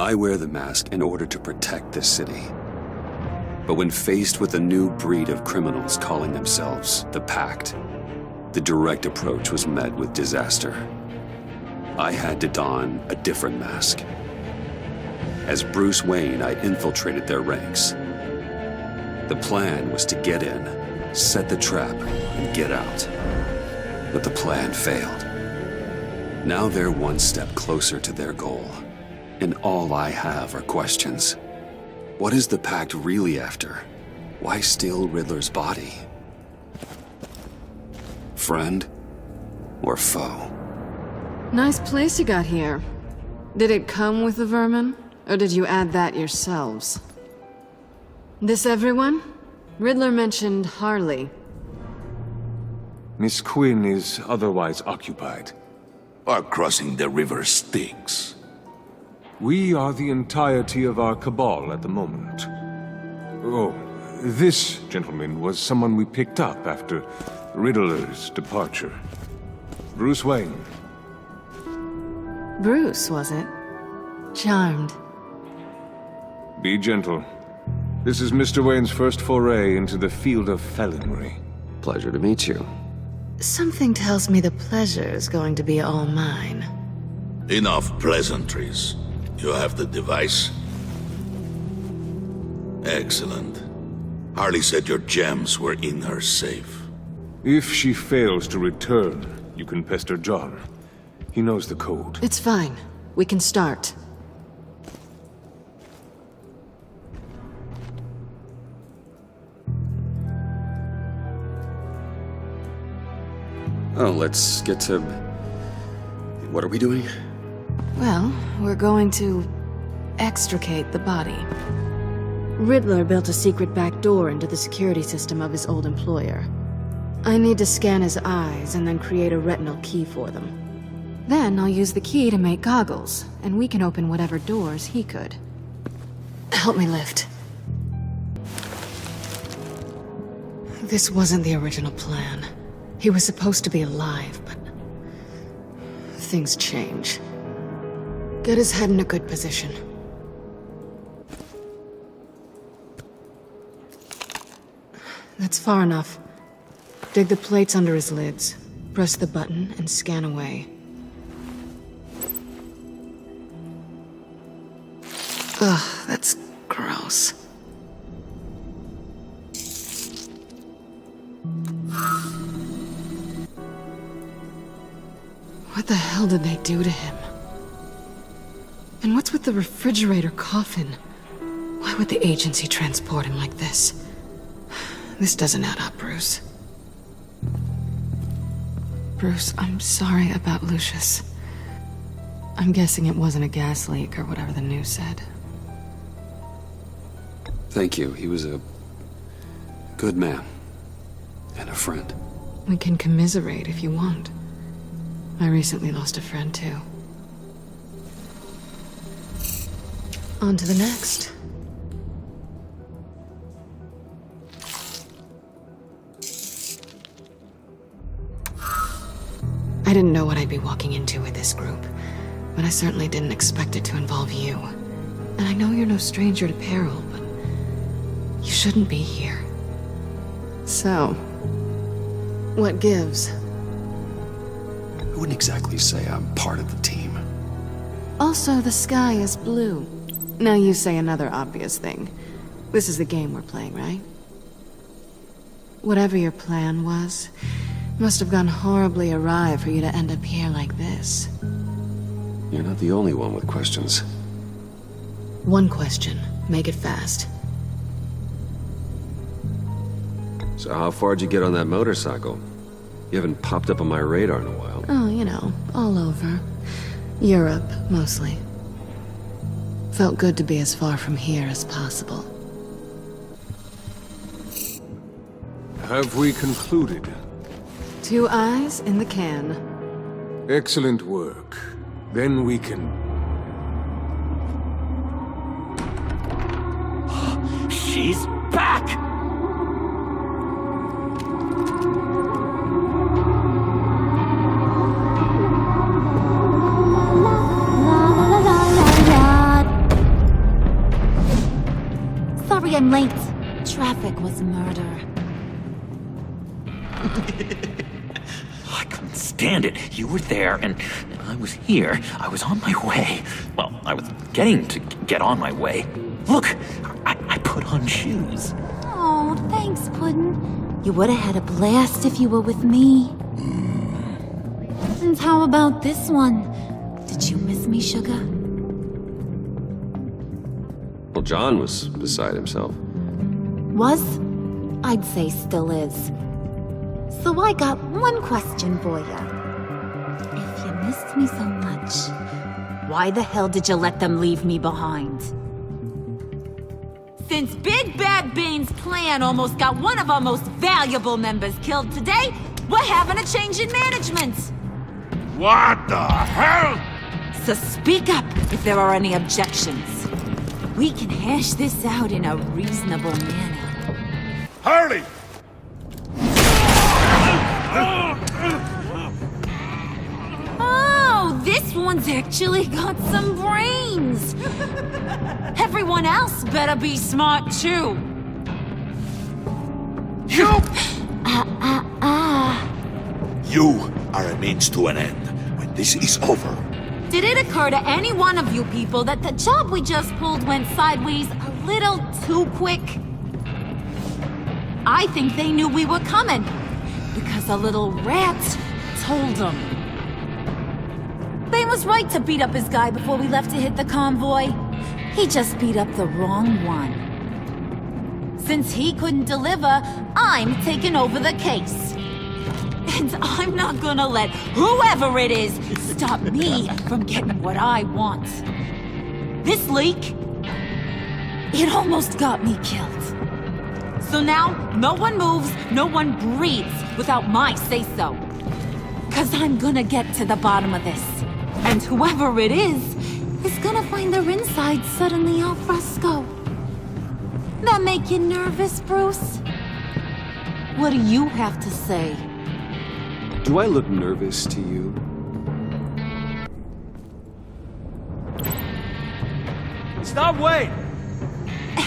I wear the mask in order to protect this city. But when faced with a new breed of criminals calling themselves the Pact, the direct approach was met with disaster. I had to don a different mask. As Bruce Wayne, I infiltrated their ranks. The plan was to get in, set the trap, and get out. But the plan failed. Now they're one step closer to their goal, and all I have are questions. What is the Pact really after? Why steal Riddler's body? Friend or foe? Nice place you got here. Did it come with the vermin, or did you add that yourselves? This everyone? Riddler mentioned Harley. Miss Quinn is otherwise occupied. Our crossing the river Styx. We are the entirety of our cabal at the moment. Oh, this gentleman was someone we picked up after Riddler's departure. Bruce Wayne. Bruce, was it? Charmed. Be gentle. This is Mr. Wayne's first foray into the field of felonry. Pleasure to meet you. Something tells me the pleasure's going to be all mine. Enough pleasantries. You have the device? Excellent. Harley said your gems were in her safe. If she fails to return, you can pester John. He knows the code. It's fine. We can start. Oh, let's get to... What are we doing? Well, we're going to extricate the body. Riddler built a secret back door into the security system of his old employer. I need to scan his eyes and then create a retinal key for them. Then I'll use the key to make goggles, and we can open whatever doors he could. Help me lift. This wasn't the original plan. He was supposed to be alive, but things change. Get his head in a good position. That's far enough. Dig the plates under his lids, press the button, and scan away. Ugh, that's gross. What the hell did they do to him? And what's with the refrigerator coffin? Why would the agency transport him like this? This doesn't add up, Bruce. Bruce, I'm sorry about Lucius. I'm guessing it wasn't a gas leak or whatever the news said. Thank you. He was a good man. And a friend. We can commiserate if you want. I recently lost a friend, too. On to the next. I didn't know what I'd be walking into with this group, but I certainly didn't expect it to involve you. And I know you're no stranger to peril, but you shouldn't be here. So, what gives? I wouldn't exactly say I'm part of the team. Also, the sky is blue. Now you say another obvious thing. This is the game we're playing, right? Whatever your plan was, must have gone horribly awry for you to end up here like this. You're not the only one with questions. One question. Make it fast. So how far'd you get on that motorcycle? You haven't popped up on my radar in a while. Oh, you know, all over. Europe, mostly. Felt good to be as far from here as possible. Have we concluded? 2 eyes in the can. Excellent work. Then we can... She's back! Sorry I'm late. Traffic was murder. I couldn't stand it. You were there, and I was here. I was on my way. Well, I was getting to get on my way. Look, I put on shoes. Oh, thanks, Puddin'. You would have had a blast if you were with me. And how about this one? Did you miss me, Sugar? Well, John was beside himself. Was? I'd say still is. So I got one question for you. If you missed me so much, why the hell did you let them leave me behind? Since Big Bad Bane's plan almost got one of our most valuable members killed today, we're having a change in management. What the hell? So speak up if there are any objections. We can hash this out in a reasonable manner. Harley! Oh, this one's actually got some brains. Everyone else better be smart too. You! You are a means to an end. When this is over, Did it occur to any one of you people that the job we just pulled went sideways a little too quick? I think they knew we were coming, because a little rat told them. Bane was right to beat up his guy before we left to hit the convoy. He just beat up the wrong one. Since he couldn't deliver, I'm taking over the case. And I'm not gonna let whoever it is stop me from getting what I want. This leak, it almost got me killed. So now, no one moves, no one breathes without my say-so. 'Cause I'm gonna get to the bottom of this. And whoever it is gonna find their inside suddenly al fresco. That make you nervous, Bruce? What do you have to say? Do I look nervous to you? Stop, wait!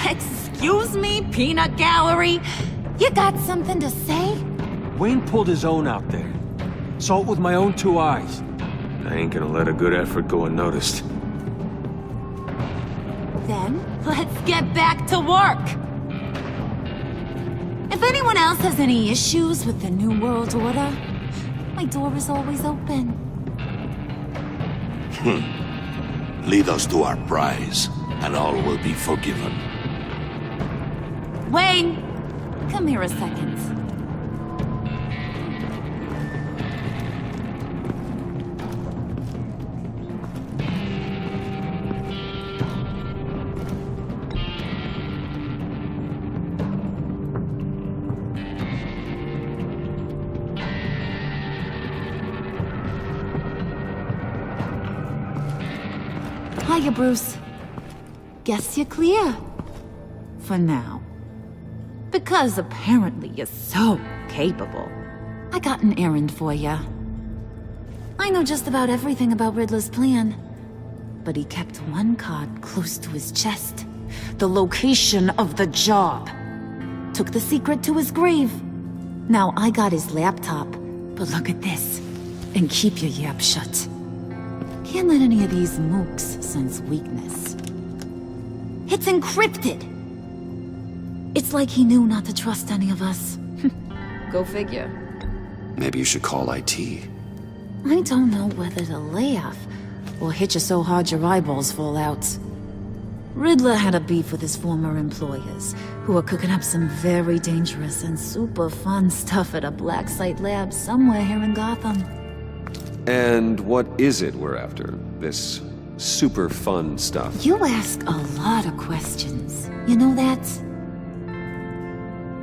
Excuse me, peanut gallery? You got something to say? Wayne pulled his own out there. Saw it with my own two eyes. I ain't gonna let a good effort go unnoticed. Then, let's get back to work. If anyone else has any issues with the New World Order, my door is always open. lead us to our prize, and all will be forgiven. Wayne, come here a second. Hiya, Bruce. Guess you're clear. For now. Because apparently you're so capable. I got an errand for ya. I know just about everything about Riddler's plan. But he kept one card close to his chest. The location of the job. Took the secret to his grave. Now I got his laptop. But look at this. And keep your yap shut. Can't let any of these mooks sense weakness. It's encrypted! It's like he knew not to trust any of us. Go figure. Maybe you should call IT. I don't know whether to laugh or hit you so hard your eyeballs fall out. Riddler had a beef with his former employers, who were cooking up some very dangerous and super fun stuff at a black site lab somewhere here in Gotham. And what is it we're after? This super fun stuff? You ask a lot of questions. You know that?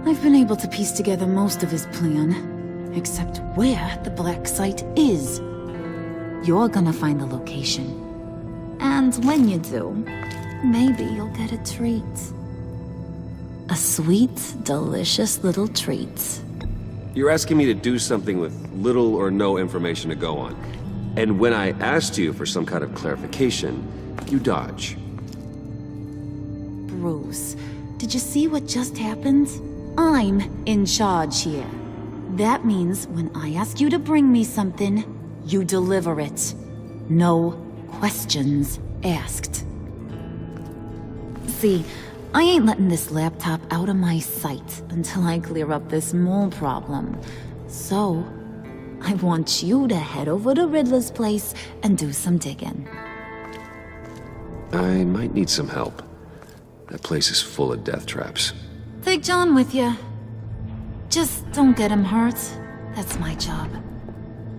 I've been able to piece together most of his plan, except where the black site is. You're gonna find the location. And when you do, maybe you'll get a treat. A sweet, delicious little treat. You're asking me to do something with little or no information to go on. And when I asked you for some kind of clarification, you dodge. Bruce, Did you see what just happened? I'm in charge here. That means when I ask you to bring me something, you deliver it. No questions asked. See, I ain't letting this laptop out of my sight until I clear up this mole problem. So, I want you to head over to Riddler's place and do some digging. I might need some help. That place is full of death traps. Take John with you. Just don't get him hurt. That's my job.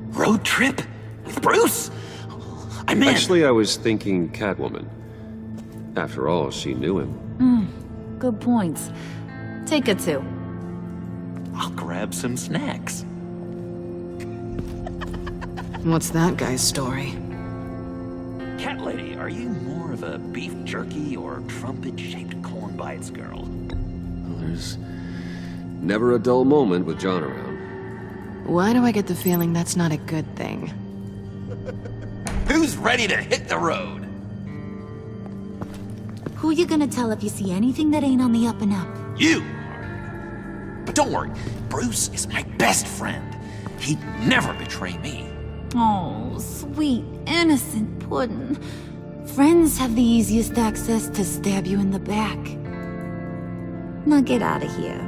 Road trip? With Bruce? I'm in. Actually, I was thinking Catwoman. After all, she knew him. Good points. Take it too. I'll grab some snacks. What's that guy's story? Cat lady, are you more of a beef jerky or trumpet-shaped corn bites girl? Well, there's never a dull moment with John around. Why do I get the feeling that's not a good thing? Who's ready to hit the road? Who you gonna tell if you see anything that ain't on the up and up? You! But don't worry, Bruce is my best friend. He'd never betray me. Oh, sweet, innocent puddin'. Friends have the easiest access to stab you in the back. Now get out of here.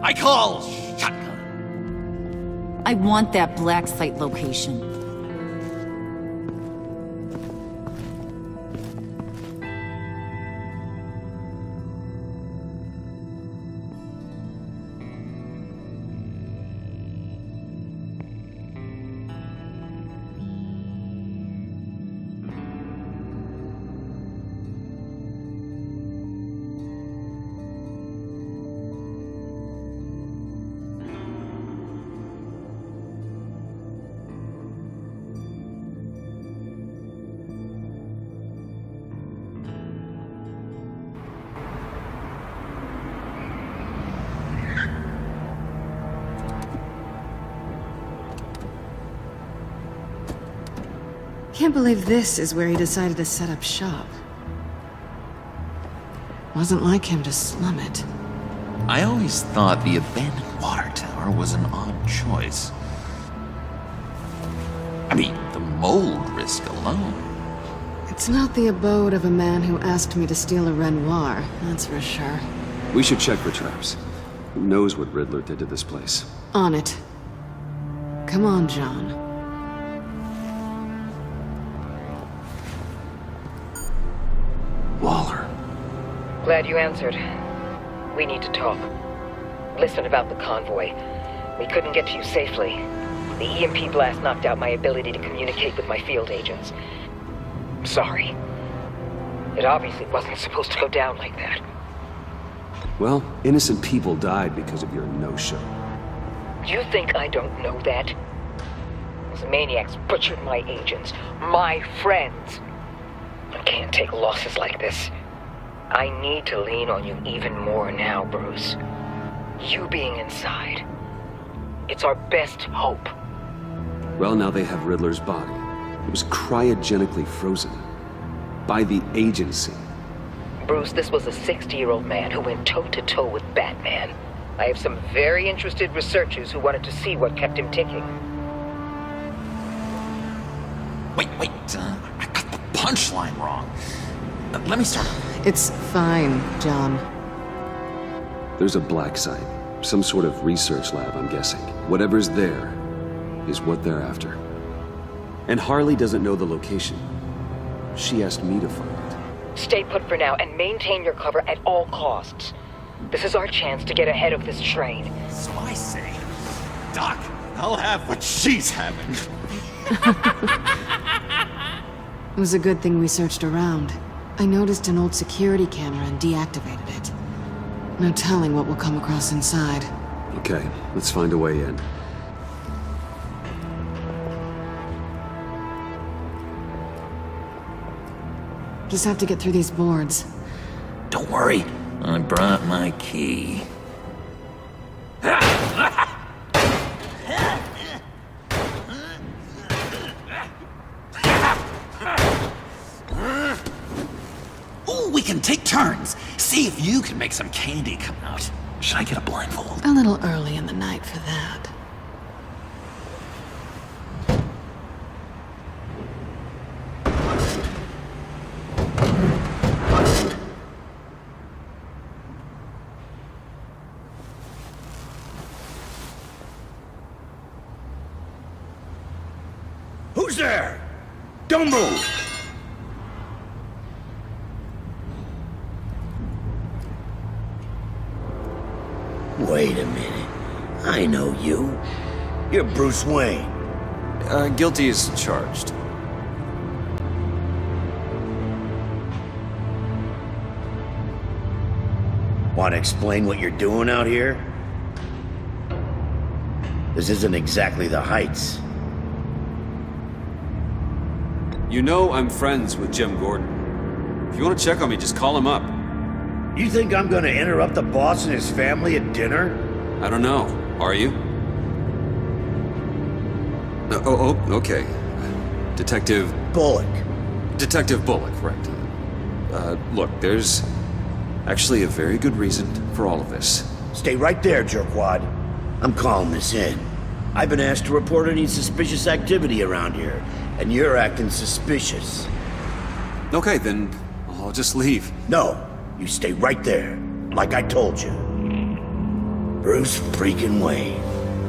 I call shotgun. I want that black site location. Can't believe this is where he decided to set up shop. Wasn't like him to slum it. I always thought the abandoned water tower was an odd choice. I mean, the mold risk alone. It's not the abode of a man who asked me to steal a Renoir, that's for sure. We should check for traps. Who knows what Riddler did to this place? On it. Come on, John. Waller. Glad you answered. We need to talk. Listen about the convoy. We couldn't get to you safely. The EMP blast knocked out my ability to communicate with my field agents. Sorry. It obviously wasn't supposed to go down like that. Well, innocent people died because of your no-show. You think I don't know that? Those maniacs butchered my agents, my friends. I can't take losses like this. I need to lean on you even more now, Bruce. You being inside. It's our best hope. Well, now they have Riddler's body. It was cryogenically frozen. By the agency. Bruce, this was a 60-year-old man who went toe-to-toe with Batman. I have some very interested researchers who wanted to see what kept him ticking. Wait, I got the punchline wrong. Let me start. It's fine, John. There's a black site. Some sort of research lab, I'm guessing. Whatever's there is what they're after. And Harley doesn't know the location. She asked me to find it. Stay put for now and maintain your cover at all costs. This is our chance to get ahead of this train. So I say, Doc, I'll have what she's having. It was a good thing we searched around. I noticed an old security camera and deactivated it. No telling what we'll come across inside. Okay, let's find a way in. Just have to get through these boards. Don't worry, I brought my key. Ooh, we can take turns. See if you can make some candy come out. Should I get a blindfold? A little early in the night for that. Who's there? Don't move! Wait a minute. I know you. You're Bruce Wayne. Guilty as charged. Want to explain what you're doing out here? This isn't exactly the Heights. You know I'm friends with Jim Gordon. If you want to check on me, just call him up. You think I'm gonna interrupt the boss and his family at dinner? I don't know. Are you? Okay. Detective Bullock. Detective Bullock, right. Look, there's actually a very good reason for all of this. Stay right there, jerkwad. I'm calling this in. I've been asked to report any suspicious activity around here, and you're acting suspicious. Okay, then I'll just leave. No, you stay right there, like I told you. Bruce freaking Wayne.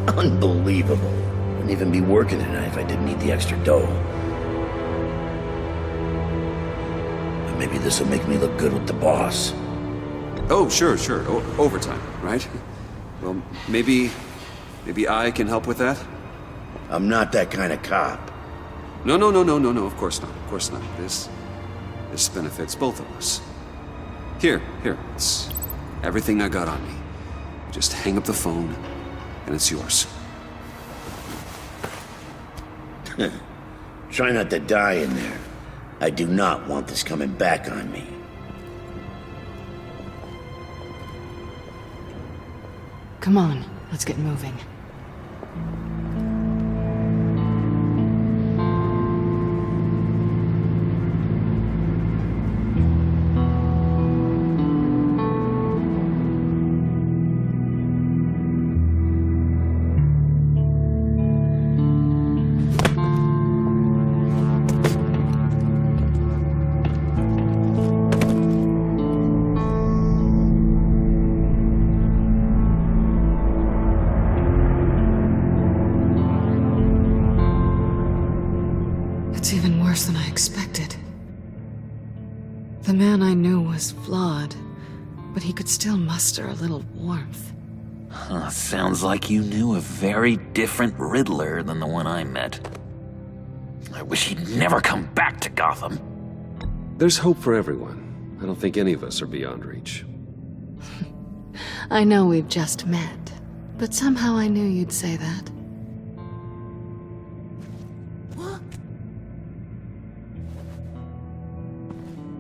Unbelievable. Wouldn't even be working tonight if I didn't need the extra dough. But maybe this'll make me look good with the boss. Oh, sure. Overtime, right? Well, maybe I can help with that? I'm not that kind of cop. No, of course not. This benefits both of us. Here, it's everything I got on me. Just hang up the phone, and it's yours. Try not to die in there. I do not want this coming back on me. Come on, let's get moving. It's even worse than I expected. The man I knew was flawed, but he could still muster a little warmth. Sounds like you knew a very different Riddler than the one I met. I wish he'd never come back to Gotham. There's hope for everyone. I don't think any of us are beyond reach. I know we've just met, but somehow I knew you'd say that.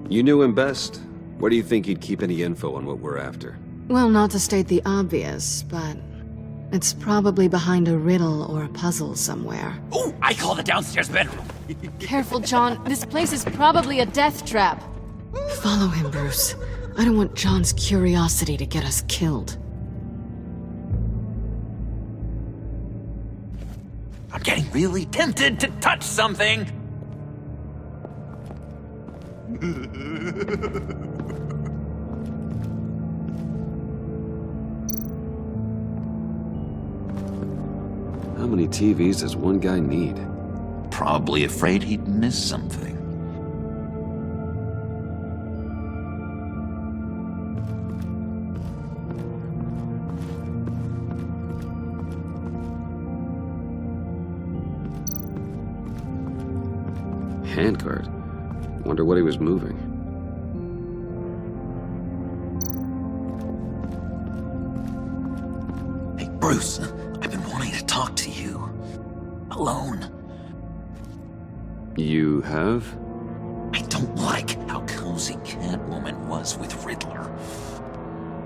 You knew him best. Where do you think he'd keep any info on what we're after? Well, not to state the obvious, but it's probably behind a riddle or a puzzle somewhere. Oh, I call the downstairs bedroom. Careful, John. This place is probably a death trap. Follow him, Bruce. I don't want John's curiosity to get us killed. I'm getting really tempted to touch something. How many TVs does one guy need? Probably afraid he'd miss something. Handcart. Wonder what he was moving. Hey, Bruce, I've been wanting to talk to you. Alone. You have? I don't like how cozy Catwoman was with Riddler.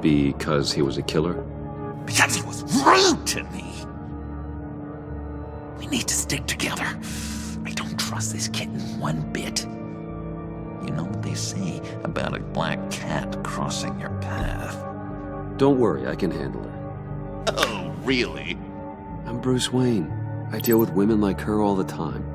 Because he was a killer? Because he was rude to me. We need to stick together. I don't trust this kitten one bit. You know what they say about a black cat crossing your path. Don't worry, I can handle her. Oh, really? I'm Bruce Wayne. I deal with women like her all the time.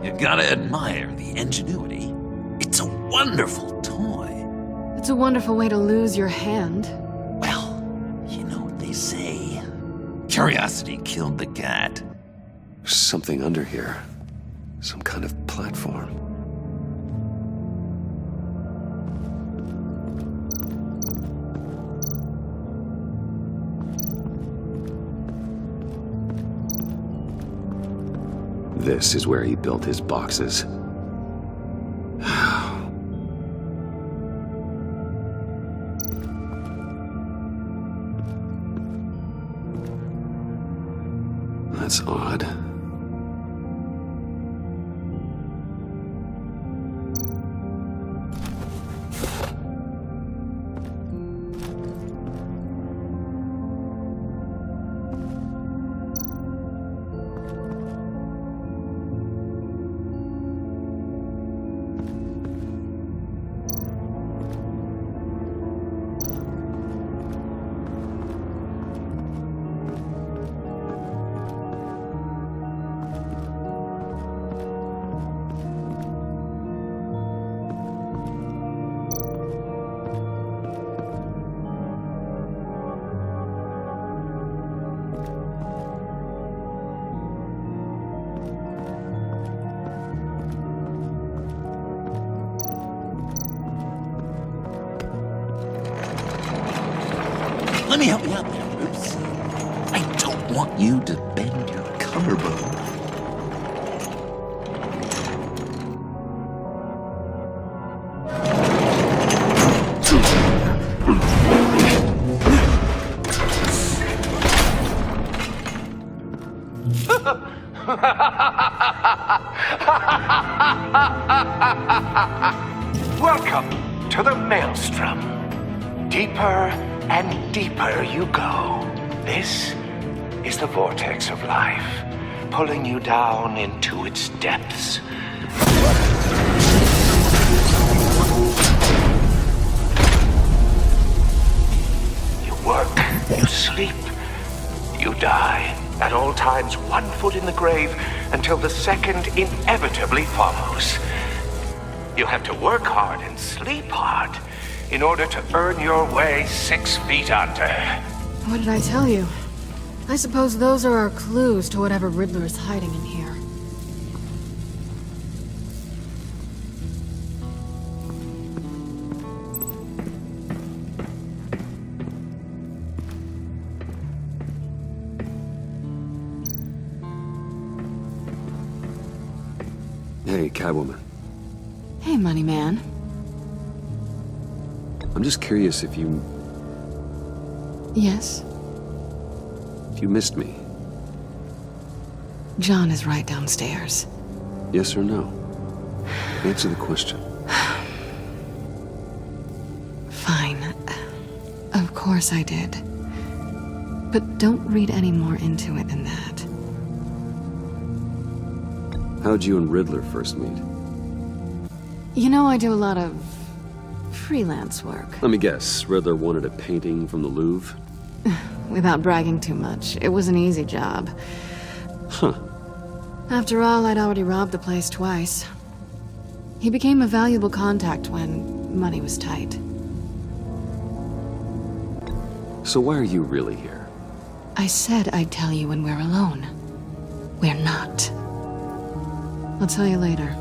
You gotta admire the ingenuity. It's a wonderful toy. It's a wonderful way to lose your hand. Well, you know what they say. Curiosity killed the cat. There's something under here. Some kind of platform. This is where he built his boxes. That's odd. Let me help you out there, Bruce. I don't want you to bend your collarbone. Welcome to the Maelstrom. Deeper and deeper you go. This is the vortex of life, pulling you down into its depths. You work, you sleep, you die. At all times, 1 foot in the grave until the second inevitably follows. You have to work hard and sleep hard in order to earn your way 6 feet under. What did I tell you? I suppose those are our clues to whatever Riddler is hiding in here. Hey, Catwoman. Hey, Money Man. I'm just curious if you Yes? missed me. John is right downstairs. Yes or no? Answer the question. Fine. Of course I did. But don't read any more into it than that. How'd you and Riddler first meet? You know, I do a lot of freelance work. Let me guess, Riddler wanted a painting from the Louvre? Without bragging too much, it was an easy job. Huh. After all, I'd already robbed the place twice. He became a valuable contact when money was tight. So why are you really here? I said I'd tell you when we're alone. We're not. I'll tell you later.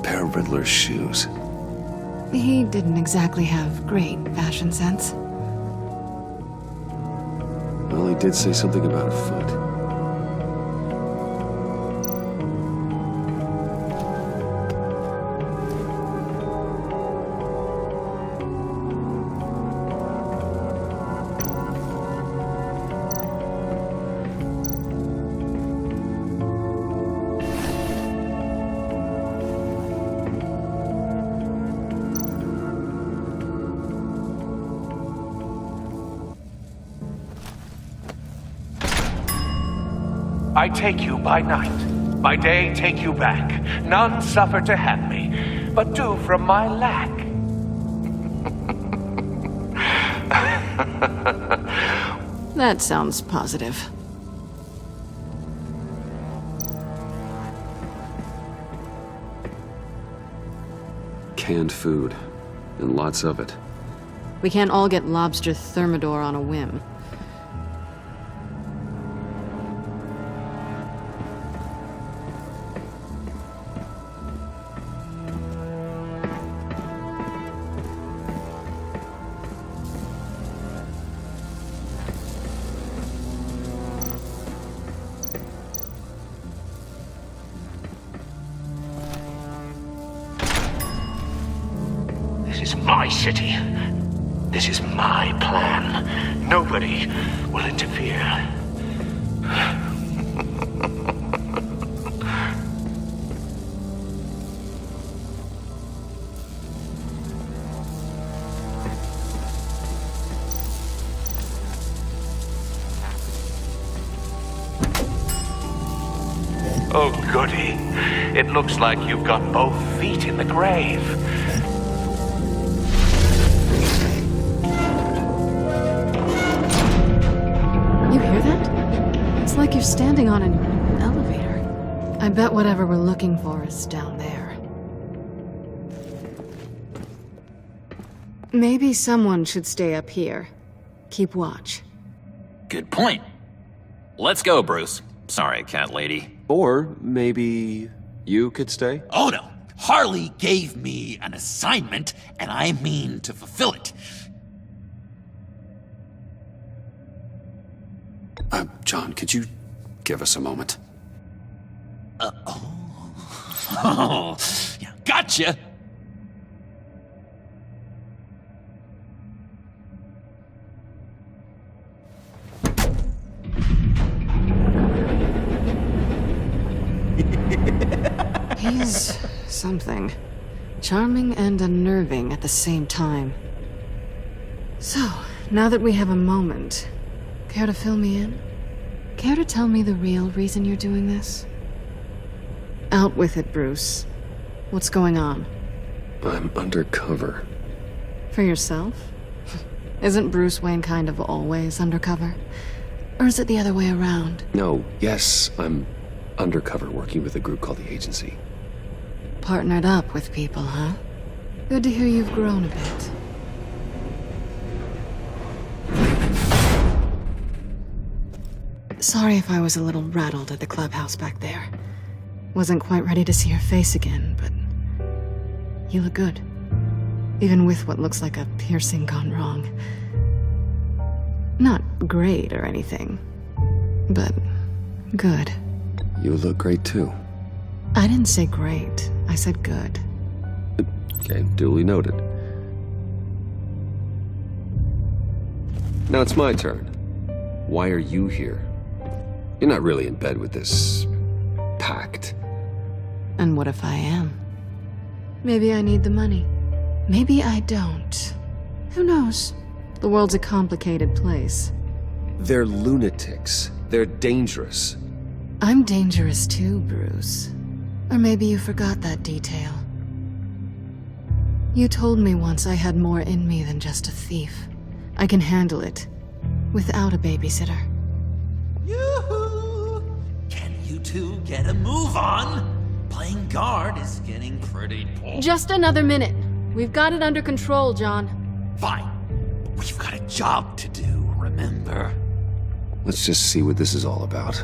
Pair of Riddler's shoes. He didn't exactly have great fashion sense. Well, he did say something about a foot. I take you by night. By day, take you back. None suffer to have me, but do from my lack. That sounds positive. Canned food, and lots of it. We can't all get lobster thermidor on a whim. This is my city. This is my plan. Nobody will interfere. Oh, goody. It looks like you've got both feet in the grave. You hear that? It's like you're standing on an elevator. I bet whatever we're looking for is down there. Maybe someone should stay up here. Keep watch. Good point. Let's go, Bruce. Sorry, cat lady. Or maybe you could stay? Oh no. Harley gave me an assignment, and I mean to fulfill it. John, could you give us a moment? Oh, yeah, gotcha. He's something. Charming and unnerving at the same time. So, now that we have a moment, care to fill me in? Care to tell me the real reason you're doing this? Out with it, Bruce. What's going on? I'm undercover. For yourself? Isn't Bruce Wayne kind of always undercover? Or is it the other way around? No, yes, I'm undercover working with a group called the Agency. Partnered up with people, huh? Good to hear you've grown a bit. Sorry if I was a little rattled at the clubhouse back there. Wasn't quite ready to see your face again, but you look good. Even with what looks like a piercing gone wrong. Not great or anything, but good. You look great too. I didn't say great. I said good. Okay, duly noted. Now it's my turn. Why are you here? You're not really in bed with this pact. And what if I am? Maybe I need the money. Maybe I don't. Who knows? The world's a complicated place. They're lunatics. They're dangerous. I'm dangerous too, Bruce. Or maybe you forgot that detail. You told me once I had more in me than just a thief. I can handle it. Without a babysitter. Yoo-hoo! Can you two get a move on? Playing guard is getting pretty boring. Just another minute. We've got it under control, John. Fine. But we've got a job to do, remember? Let's just see what this is all about.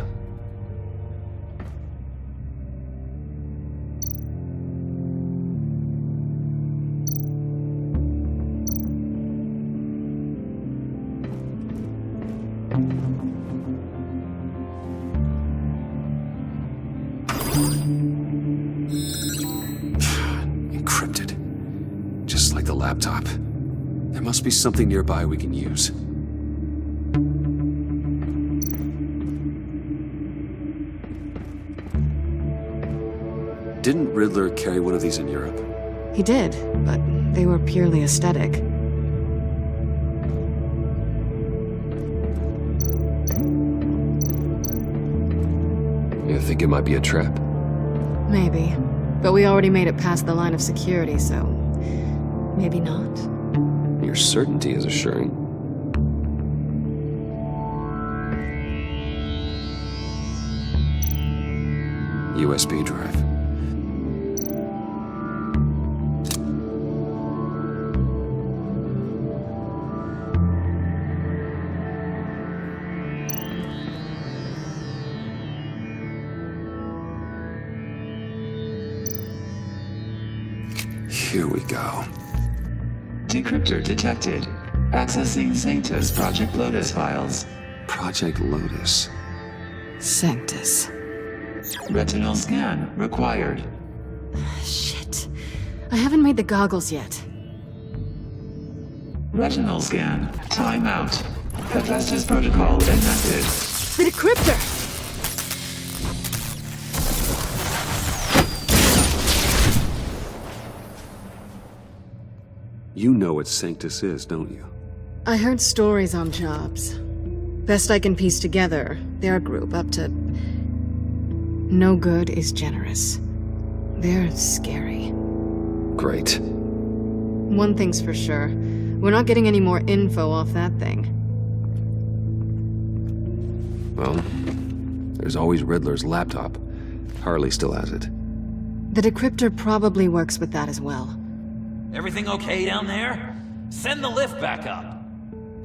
Encrypted. Just like the laptop. There must be something nearby we can use. Didn't Riddler carry one of these in Europe? He did, but they were purely aesthetic. Think it might be a trap? Maybe. But we already made it past the line of security, so... maybe not. Your certainty is assuring. USB drive. Here we go. Decryptor detected. Accessing Sanctus Project Lotus files. Project Lotus. Sanctus. Retinal scan required. Shit. I haven't made the goggles yet. Retinal scan. Timeout. Hephaestus protocol enacted. The decryptor! You know what Sanctus is, don't you? I heard stories on jobs. Best I can piece together, they're a group up to... no good is generous. They're scary. Great. One thing's for sure. We're not getting any more info off that thing. Well, there's always Riddler's laptop. Harley still has it. The decryptor probably works with that as well. Everything okay down there? Send the lift back up.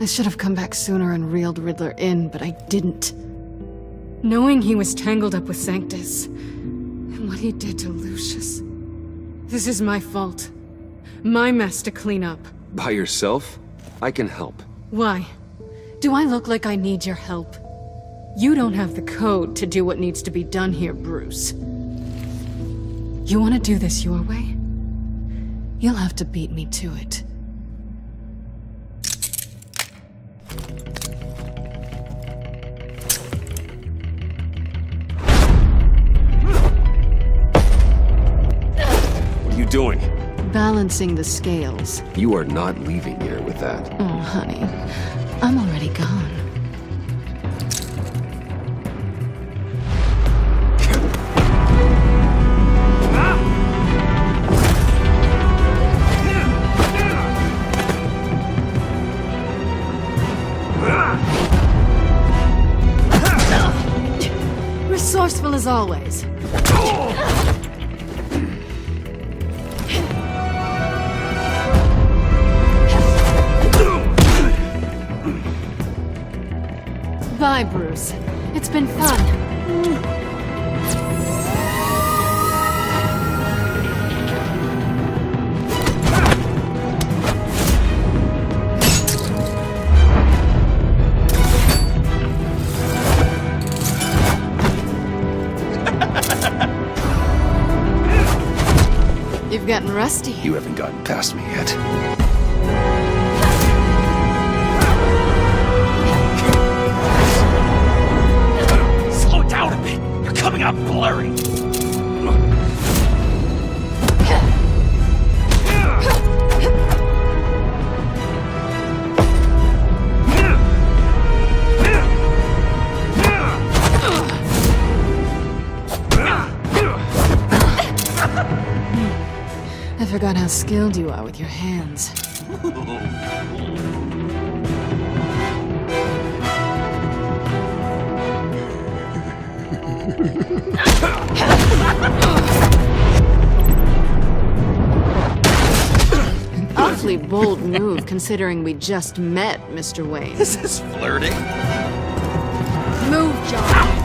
I should have come back sooner and reeled Riddler in, but I didn't. Knowing he was tangled up with Sanctus, and what he did to Lucius. This is my fault. My mess to clean up. By yourself? I can help. Why? Do I look like I need your help? You don't have the code to do what needs to be done here, Bruce. You want to do this your way? You'll have to beat me to it. What are you doing? Balancing the scales. You are not leaving here with that. Oh, honey. I'm already gone. Resourceful as always. Bye, Bruce. It's been fun. You've gotten rusty. You haven't gotten past me yet. Slow down a bit. You're coming out blurry. I forgot how skilled you are with your hands. An awfully bold move considering we just met, Mr. Wayne. This is flirting. Move, John.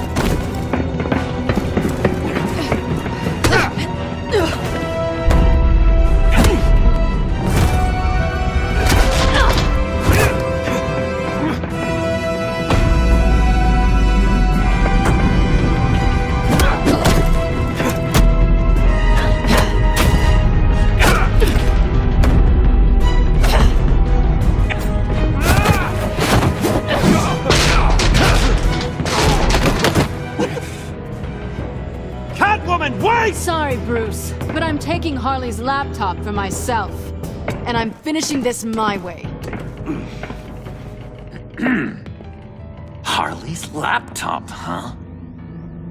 Sorry, Bruce, but I'm taking Harley's laptop for myself. And I'm finishing this my way. Harley's laptop, huh?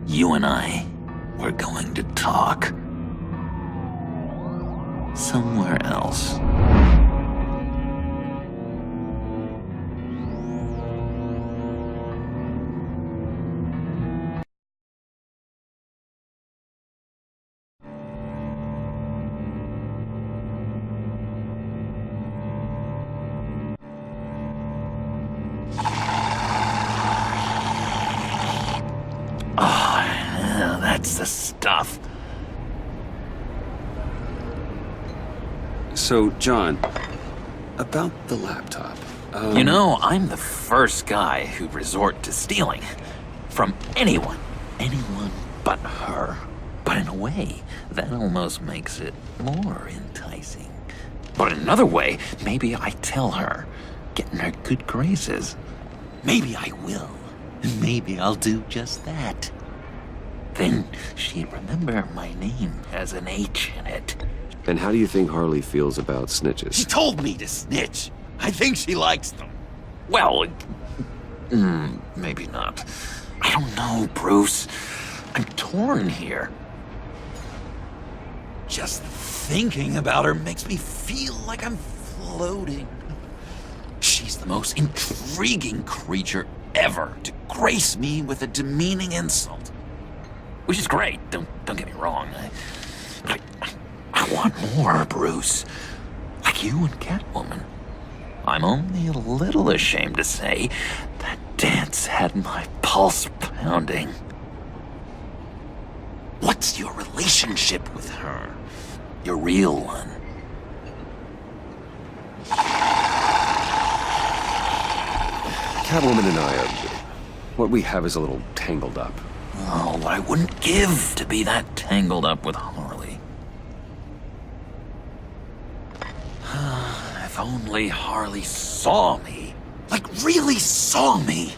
You and I, we're going to talk. Somewhere else. Oh, that's the stuff. So, John, about the laptop. You know, I'm the first guy who'd resort to stealing. From anyone. Anyone but her. But in a way, that almost makes it more enticing. But in another way, maybe I tell her, get in her good graces. Maybe I will. Maybe I'll do just that. Then she'd remember my name has an H in it. And how do you think Harley feels about snitches? She told me to snitch. I think she likes them. Well, maybe not. I don't know, Bruce. I'm torn here. Just thinking about her makes me feel like I'm floating. She's the most intriguing creature ever to grace me with a demeaning insult. Which is great, don't get me wrong. I want more, Bruce. Like you and Catwoman. I'm only a little ashamed to say that dance had my pulse pounding. What's your relationship with her? Your real one. Catwoman and I are... what we have is a little tangled up. Oh, what I wouldn't give to be that tangled up with Harley. If only Harley saw me. Like, really saw me.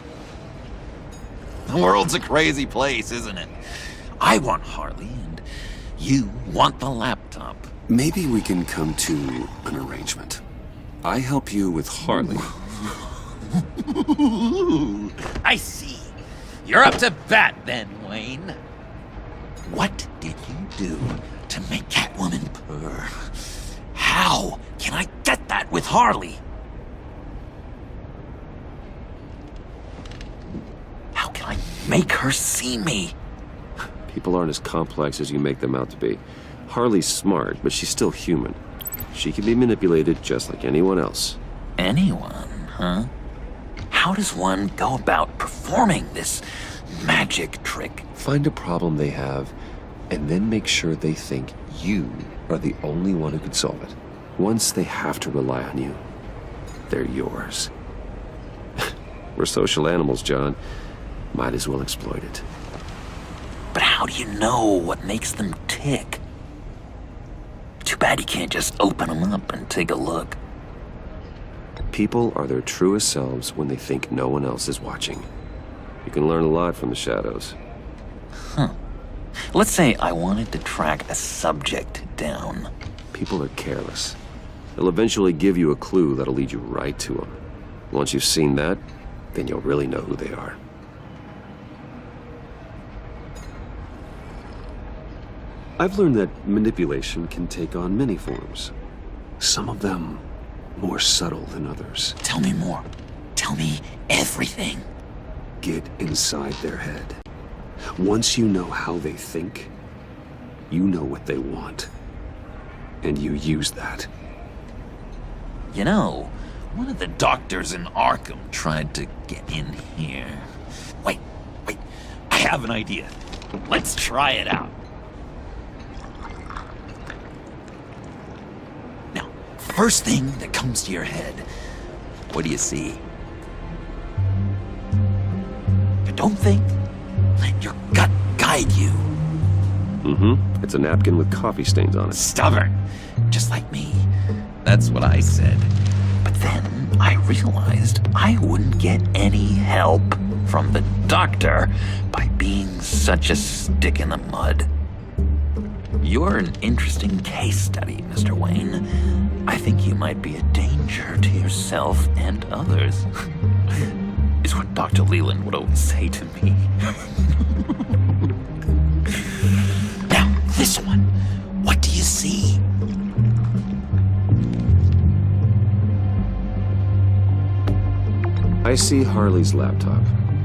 The world's a crazy place, isn't it? I want Harley, and you want the laptop. Maybe we can come to an arrangement. I help you with Harley. I see. You're up to bat then, Wayne. What did you do to make Catwoman purr? How can I get that with Harley? How can I make her see me? People aren't as complex as you make them out to be. Harley's smart, but she's still human. She can be manipulated just like anyone else. Anyone, huh? How does one go about performing this magic trick? Find a problem they have, and then make sure they think you are the only one who can solve it. Once they have to rely on you, they're yours. We're social animals, John. Might as well exploit it. But how do you know what makes them tick? Too bad you can't just open them up and take a look. People are their truest selves when they think no one else is watching. You can learn a lot from the shadows. Huh. Let's say I wanted to track a subject down. People are careless. They'll eventually give you a clue that'll lead you right to them. Once you've seen that, then you'll really know who they are. I've learned that manipulation can take on many forms. Some of them more subtle than others. Tell me more. Tell me everything. Get inside their head. Once you know how they think, you know what they want. And you use that. You know, one of the doctors in Arkham tried to get in here. Wait. I have an idea. Let's try it out. Now, first thing that comes to your head, what do you see? Don't think. Let your gut guide you. Mm-hmm. It's a napkin with coffee stains on it. Stubborn. Just like me. That's what I said. But then I realized I wouldn't get any help from the doctor by being such a stick in the mud. You're an interesting case study, Mr. Wayne. I think you might be a danger to yourself and others. Is what Dr. Leland would always say to me. Now, this one. What do you see? I see Harley's laptop.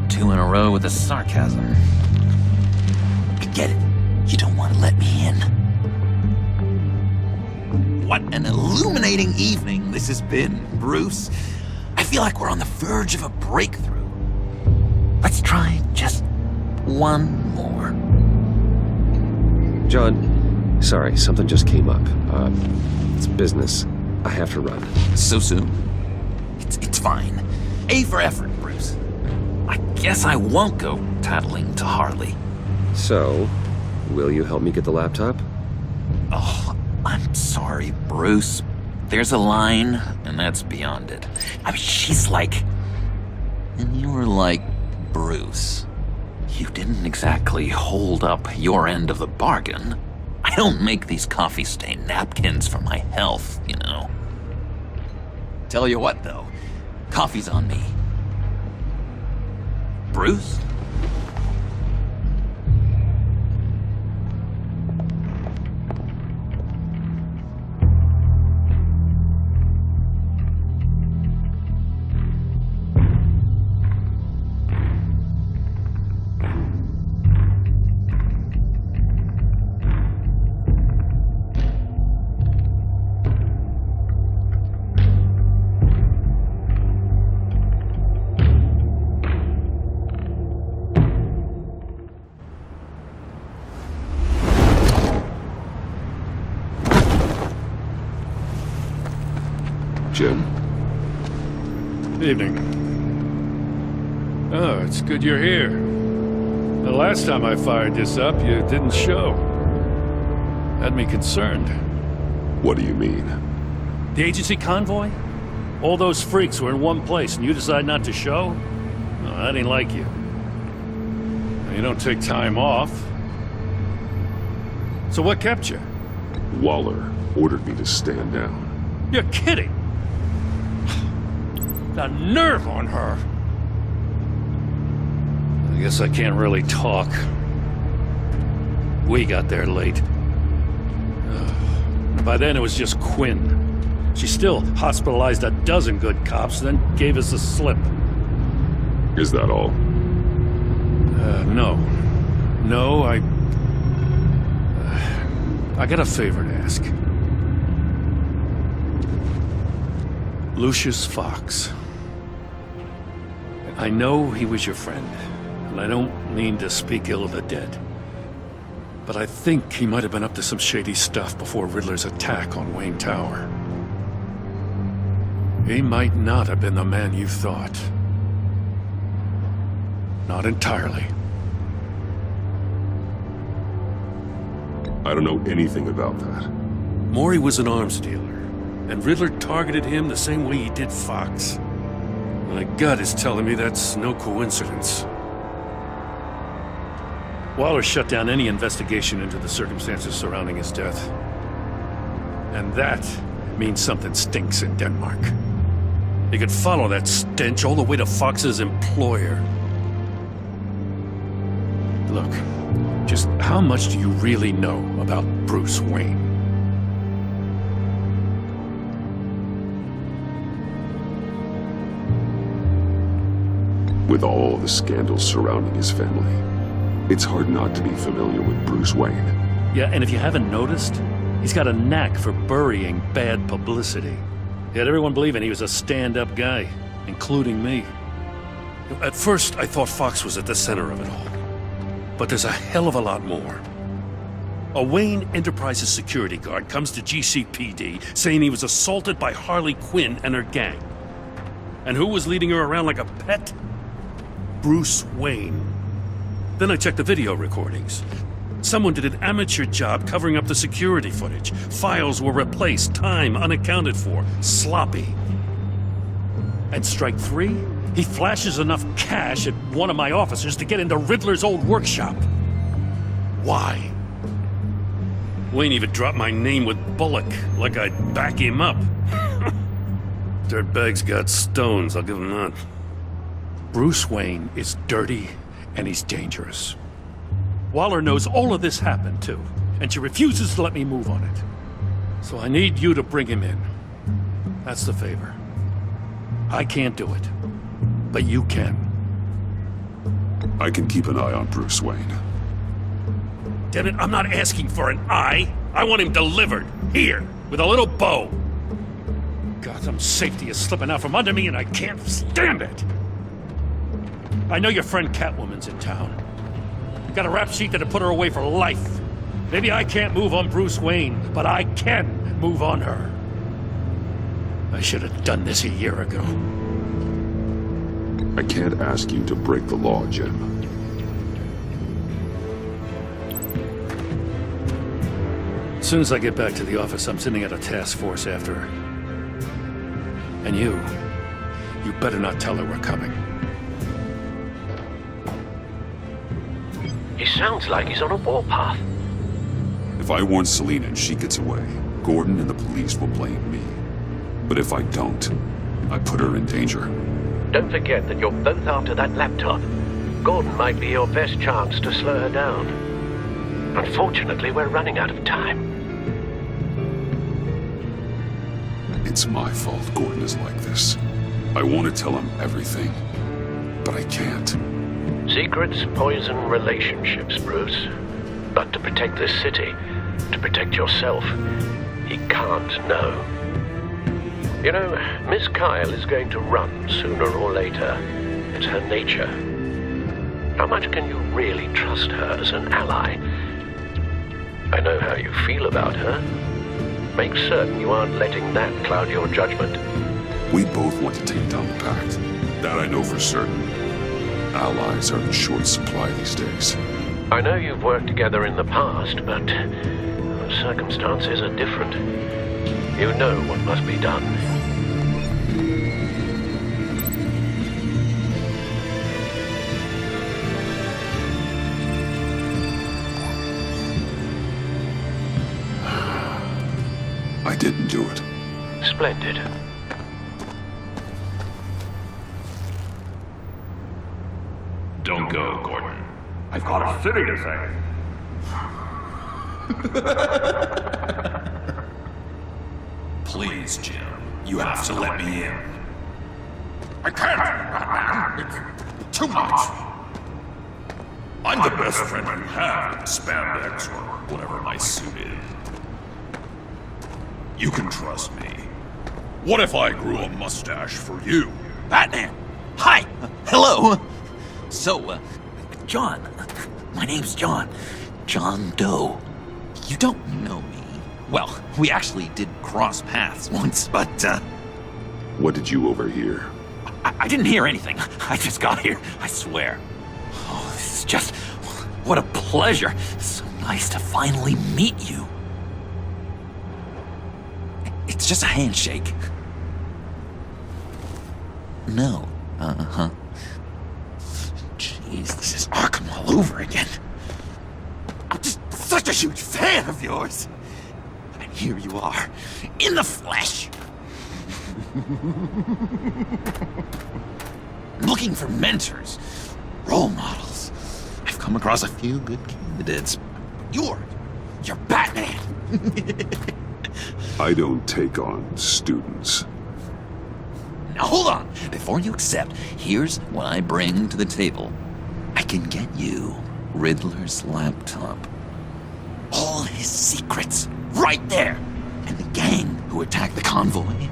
2 in a row with the sarcasm. I get it. You don't want to let me in. What an illuminating evening this has been, Bruce. I feel like we're on the verge of a breakthrough. Let's try just one more. John, sorry, something just came up. It's business. I have to run. So soon? It's fine. A for effort, Bruce. I guess I won't go tattling to Harley. So, will you help me get the laptop? Oh, I'm sorry, Bruce. There's a line, and that's beyond it. I mean, she's like... And you were like, Bruce. You didn't exactly hold up your end of the bargain. I don't make these coffee stain napkins for my health, you know. Tell you what, though. Coffee's on me. Bruce? Jim? Evening. Oh, it's good you're here. The last time I fired this up, you didn't show. Had me concerned. What do you mean? The agency convoy? All those freaks were in one place and you decide not to show? No, I didn't like you. You don't take time off. So what kept you? Waller ordered me to stand down. You're kidding! The nerve on her! I guess I can't really talk. We got there late. By then it was just Quinn. She still hospitalized a dozen good cops, then gave us the slip. Is that all? No. No, I got a favor to ask. Lucius Fox. I know he was your friend, and I don't mean to speak ill of the dead. But I think he might have been up to some shady stuff before Riddler's attack on Wayne Tower. He might not have been the man you thought. Not entirely. I don't know anything about that. Maury was an arms dealer, and Riddler targeted him the same way he did Fox. My gut is telling me that's no coincidence. Waller shut down any investigation into the circumstances surrounding his death. And that means something stinks in Denmark. You could follow that stench all the way to Fox's employer. Look, just how much do you really know about Bruce Wayne? With all the scandals surrounding his family, it's hard not to be familiar with Bruce Wayne. Yeah, and if you haven't noticed, he's got a knack for burying bad publicity. He had everyone believing he was a stand-up guy, including me. At first, I thought Fox was at the center of it all. But there's a hell of a lot more. A Wayne Enterprises security guard comes to GCPD saying he was assaulted by Harley Quinn and her gang. And who was leading her around like a pet? Bruce Wayne. Then I checked the video recordings. Someone did an amateur job covering up the security footage. Files were replaced, time unaccounted for, sloppy. And strike three, he flashes enough cash at one of my officers to get into Riddler's old workshop. Why? Wayne even dropped my name with Bullock, like I'd back him up. Dirtbag's got stones, I'll give him that. Bruce Wayne is dirty and he's dangerous. Waller knows all of this happened too, and she refuses to let me move on it. So I need you to bring him in. That's the favor. I can't do it, but you can. I can keep an eye on Bruce Wayne. Damn it, I'm not asking for an eye. I want him delivered, here, with a little bow. Gotham safety is slipping out from under me and I can't stand it. I know your friend Catwoman's in town. Got a rap sheet that'd put her away for life. Maybe I can't move on Bruce Wayne, but I can move on her. I should have done this a year ago. I can't ask you to break the law, Jim. As soon as I get back to the office, I'm sending out a task force after her. And you better not tell her we're coming. He sounds like he's on a warpath. If I warn Selina and she gets away, Gordon and the police will blame me. But if I don't, I put her in danger. Don't forget that you're both after that laptop. Gordon might be your best chance to slow her down. Unfortunately, we're running out of time. It's my fault Gordon is like this. I want to tell him everything, but I can't. Secrets poison relationships, Bruce. But to protect this city, to protect yourself, he can't know. You know, Miss Kyle is going to run sooner or later. It's her nature. How much can you really trust her as an ally? I know how you feel about her. Make certain you aren't letting that cloud your judgment. We both want to take down the Pact. That I know for certain. Allies are in short supply these days. I know you've worked together in the past, but circumstances are different. You know what must be done. I didn't do it. Splendid. Don't go, Gordon. I've got a city to save. Please, Jim. You have to let me in. I can't, Batman. It's too much. I'm the best friend you have in spandex or whatever my suit is. You can trust me. What if I grew a mustache for you? Batman! Hi! Hello! So, John. My name's John. John Doe. You don't know me. Well, we actually did cross paths once, but, What did you overhear? I didn't hear anything. I just got here, I swear. Oh, this is just... What a pleasure. So nice to finally meet you. It's just a handshake. No. Uh-huh. Jeez, this is Arkham all over again. I'm just such a huge fan of yours. And here you are, in the flesh. Looking for mentors, role models. I've come across a few good candidates. You're Batman. I don't take on students. Now hold on. Before you accept, here's what I bring to the table. I can get you Riddler's laptop. All his secrets, right there. And the gang who attacked the convoy,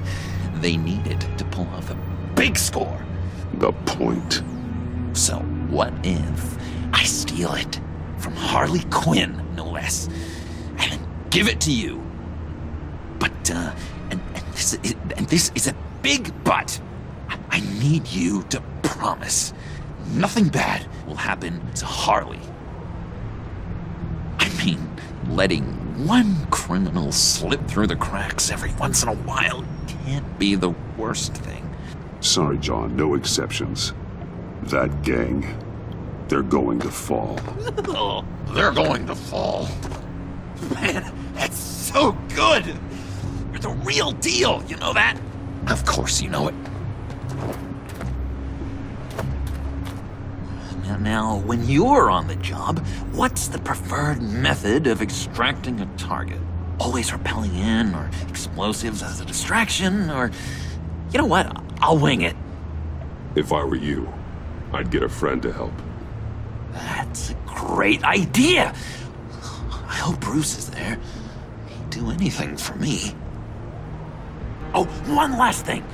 they needed to pull off a big score. The point. So what if I steal it from Harley Quinn, no less, and then give it to you? But, and this is a big but. I need you to promise nothing bad will happen to Harley. I mean, letting one criminal slip through the cracks every once in a while can't be the worst thing. Sorry, John, no exceptions. That gang, they're going to fall. Oh, they're going to fall. Man, that's so good! You're the real deal, you know that? Of course you know it. Now, when you're on the job, what's the preferred method of extracting a target? Always rappelling in, or explosives as a distraction, or... You know what? I'll wing it. If I were you, I'd get a friend to help. That's a great idea! I hope Bruce is there. He'd do anything for me. Oh, one last thing!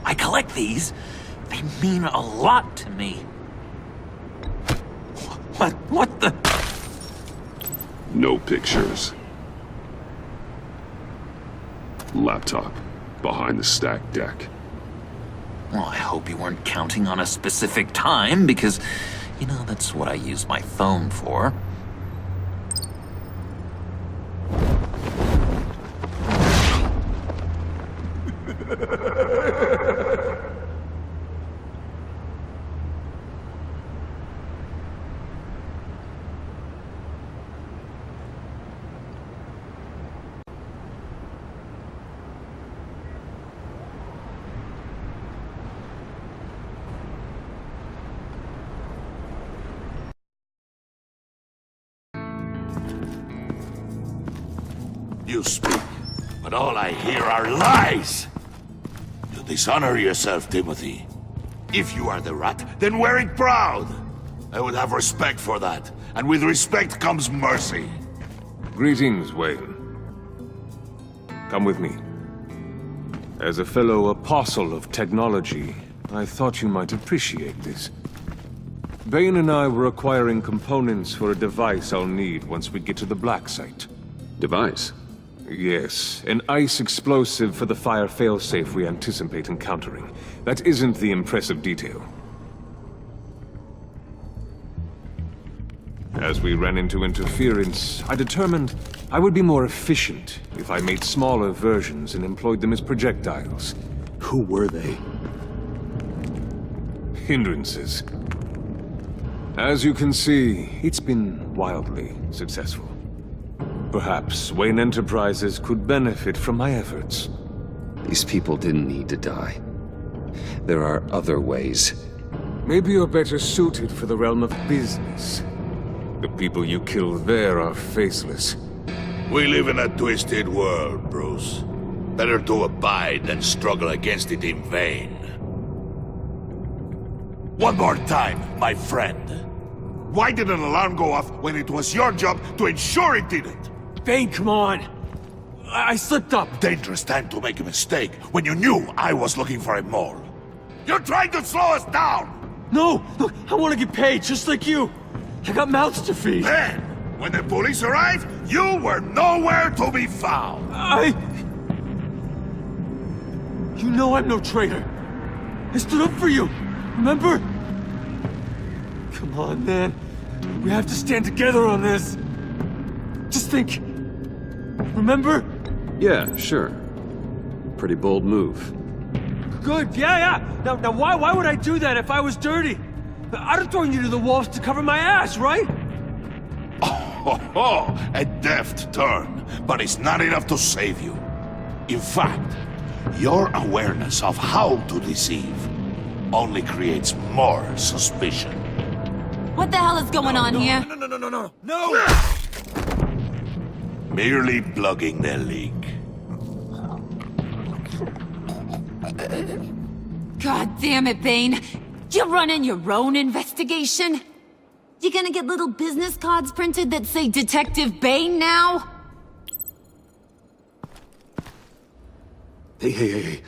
I collect these. They mean a lot to me. What the... No pictures. Laptop. Behind the stacked deck. Well, I hope you weren't counting on a specific time, because, you know, that's what I use my phone for. You speak, but all I hear are lies! You dishonor yourself, Timothy. If you are the rat, then wear it proud! I would have respect for that, and with respect comes mercy. Greetings, Wayne. Come with me. As a fellow apostle of technology, I thought you might appreciate this. Bane and I were acquiring components for a device I'll need once we get to the Black Site. Device? Yes, an ice explosive for the fire failsafe we anticipate encountering. That isn't the impressive detail. As we ran into interference, I determined I would be more efficient if I made smaller versions and employed them as projectiles. Who were they? Hindrances. As you can see, it's been wildly successful. Perhaps Wayne Enterprises could benefit from my efforts. These people didn't need to die. There are other ways. Maybe you're better suited for the realm of business. The people you kill there are faceless. We live in a twisted world, Bruce. Better to abide than struggle against it in vain. One more time, my friend. Why did an alarm go off when it was your job to ensure it didn't? Bane, come on! I slipped up! Dangerous time to make a mistake when you knew I was looking for a mole. You're trying to slow us down! No! Look, I want to get paid, just like you! I got mouths to feed! Then, when the police arrived, you were nowhere to be found! You know I'm no traitor! I stood up for you, remember? Come on, man. We have to stand together on this. Just think. Remember? Yeah, sure. Pretty bold move. Good, yeah. Now why would I do that if I was dirty? I'd have thrown you to the wolves to cover my ass, right? Oh, a deft turn, but it's not enough to save you. In fact, your awareness of how to deceive only creates more suspicion. What the hell is going on here? No! Merely plugging the leak. God damn it, Bane. You're running your own investigation? You gonna get little business cards printed that say Detective Bane now? Hey.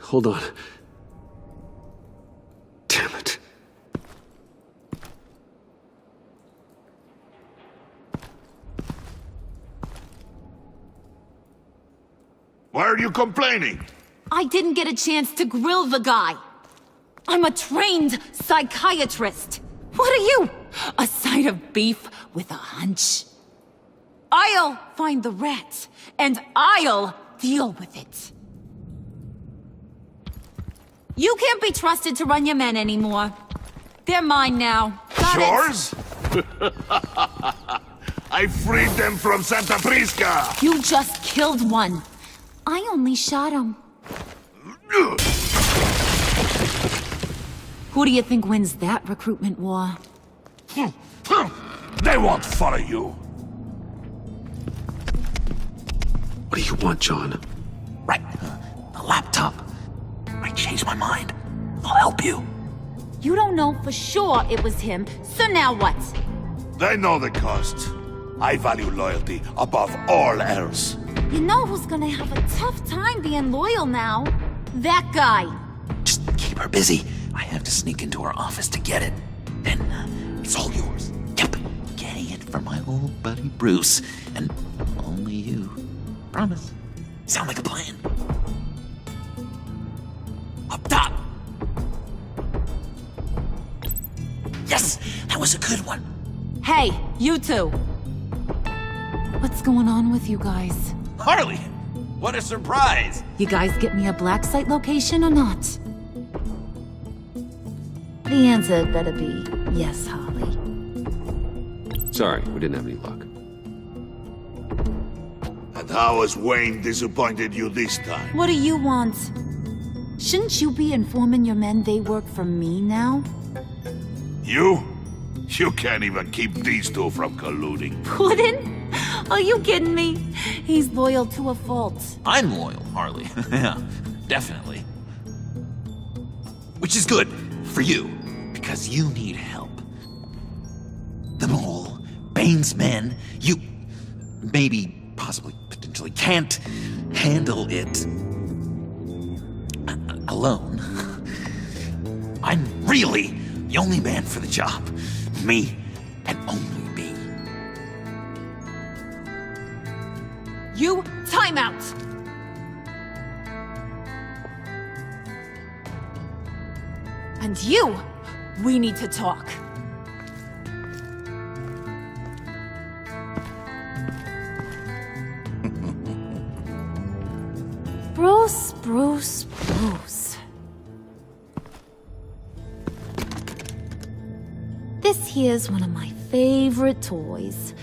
Hold on. Damn it. Why are you complaining? I didn't get a chance to grill the guy. I'm a trained psychiatrist. What are you? A side of beef with a hunch? I'll find the rat, and I'll deal with it. You can't be trusted to run your men anymore. They're mine now. Got Yours? I freed them from Santa Prisca! You just killed one. I only shot him. Who do you think wins that recruitment war? They won't follow you. What do you want, John? Right. The laptop. I changed my mind. I'll help you. You don't know for sure it was him, so now what? They know the cost. I value loyalty above all else. You know who's gonna have a tough time being loyal now? That guy. Just keep her busy. I have to sneak into her office to get it. Then it's all yours. Yep. Getting it for my old buddy Bruce. And only you. Promise. Sound like a plan? Up top! Yes! That was a good one. Hey, you two. What's going on with you guys? Harley! What a surprise! You guys get me a black site location or not? The answer had better be yes, Harley. Sorry, we didn't have any luck. And how has Wayne disappointed you this time? What do you want? Shouldn't you be informing your men they work for me now? You? You can't even keep these two from colluding. Puddin'? Are you kidding me? He's loyal to a fault. I'm loyal, Harley. Yeah, definitely. Which is good for you, because you need help. The Mole, Bane's men, you maybe, possibly, potentially can't handle it alone. I'm really the only man for the job. Me and only me. You, time out! And you, we need to talk. Bruce. This here's one of my favorite toys.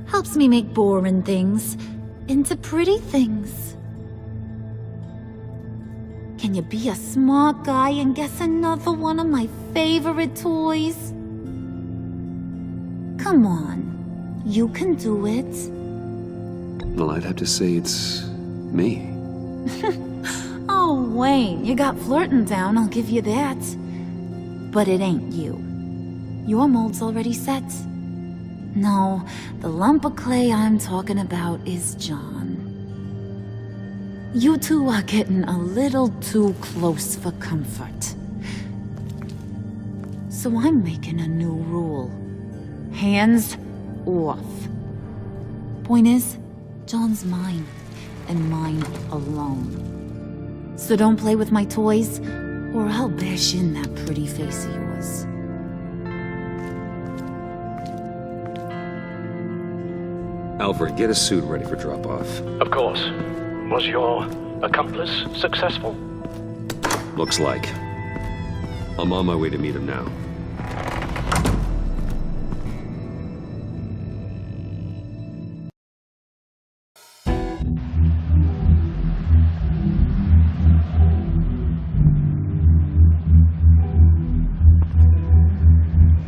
Helps me make boring things into pretty things. Can you be a smart guy and guess another one of my favorite toys? Come on, you can do it. Well, I'd have to say it's me. Oh, Wayne, you got flirting down, I'll give you that. But it ain't you. Your mold's already set. No, the lump of clay I'm talking about is John. You two are getting a little too close for comfort. So I'm making a new rule. Hands off. Point is, John's mine, and mine alone. So don't play with my toys, or I'll bash in that pretty face of yours. Alfred, get a suit ready for drop-off. Of course. Was your accomplice successful? Looks like. I'm on my way to meet him now.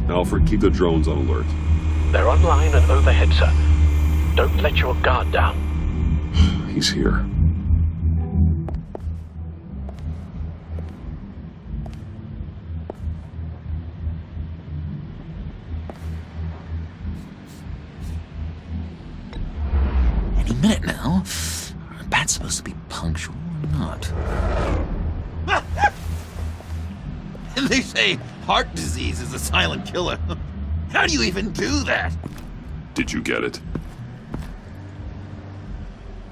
Alfred, keep the drones on alert. They're online and overhead, sir. Don't let your guard down. He's here. Any minute now. Bat's supposed to be punctual or not? They say heart disease is a silent killer. How do you even do that? Did you get it?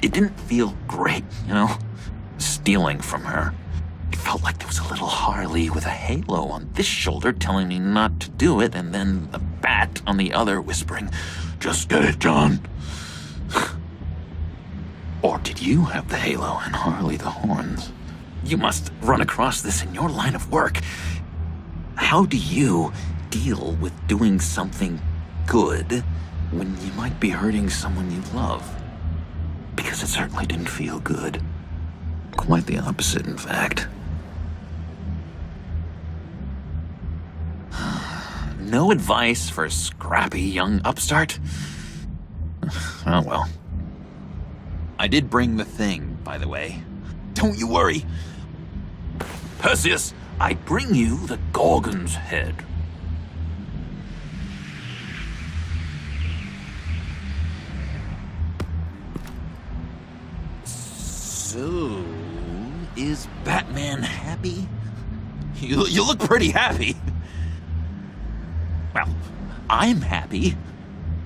It didn't feel great, you know? Stealing from her. It felt like there was a little Harley with a halo on this shoulder telling me not to do it, and then the bat on the other whispering, "Just get it, John." Or did you have the halo and Harley the horns? You must run across this in your line of work. How do you deal with doing something good when you might be hurting someone you love? Because it certainly didn't feel good. Quite the opposite, in fact. No advice for a scrappy young upstart? Oh well. I did bring the thing, by the way. Don't you worry. Perseus, I bring you the Gorgon's head. So, is Batman happy? You look pretty happy. Well, I'm happy.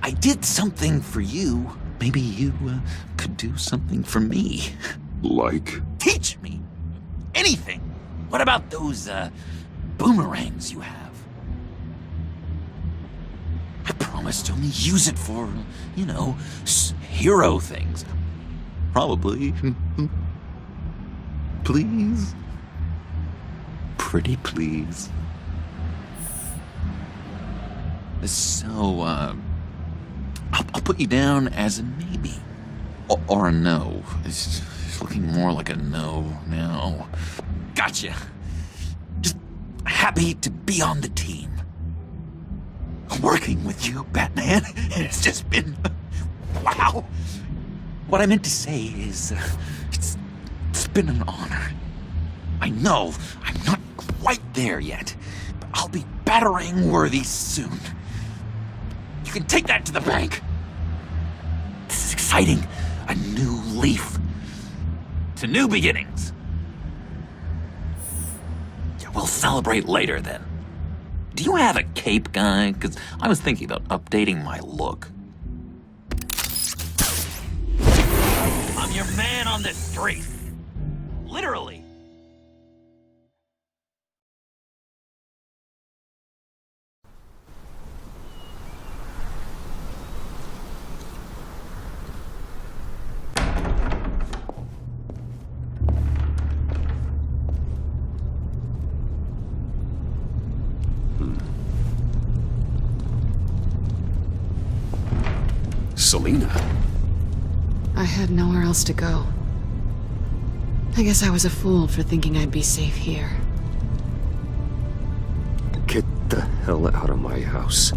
I did something for you. Maybe you could do something for me. Like? Teach me anything. What about those boomerangs you have? I promised to only use it for, you know, hero things. Probably. Please? Pretty please. So, I'll put you down as a maybe. Or a no. It's looking more like a no now. Gotcha. Just happy to be on the team. Working with you, Batman, it's just been... wow. What I meant to say is, it's been an honor. I know I'm not quite there yet, but I'll be battering worthy soon. You can take that to the bank. This is exciting. A new leaf. To new beginnings. Yeah, we'll celebrate later then. Do you have a cape, guy? Because I was thinking about updating my look. I'm your man on the street. Literally. Selina. I had nowhere else to go. I guess I was a fool for thinking I'd be safe here. Get the hell out of my house.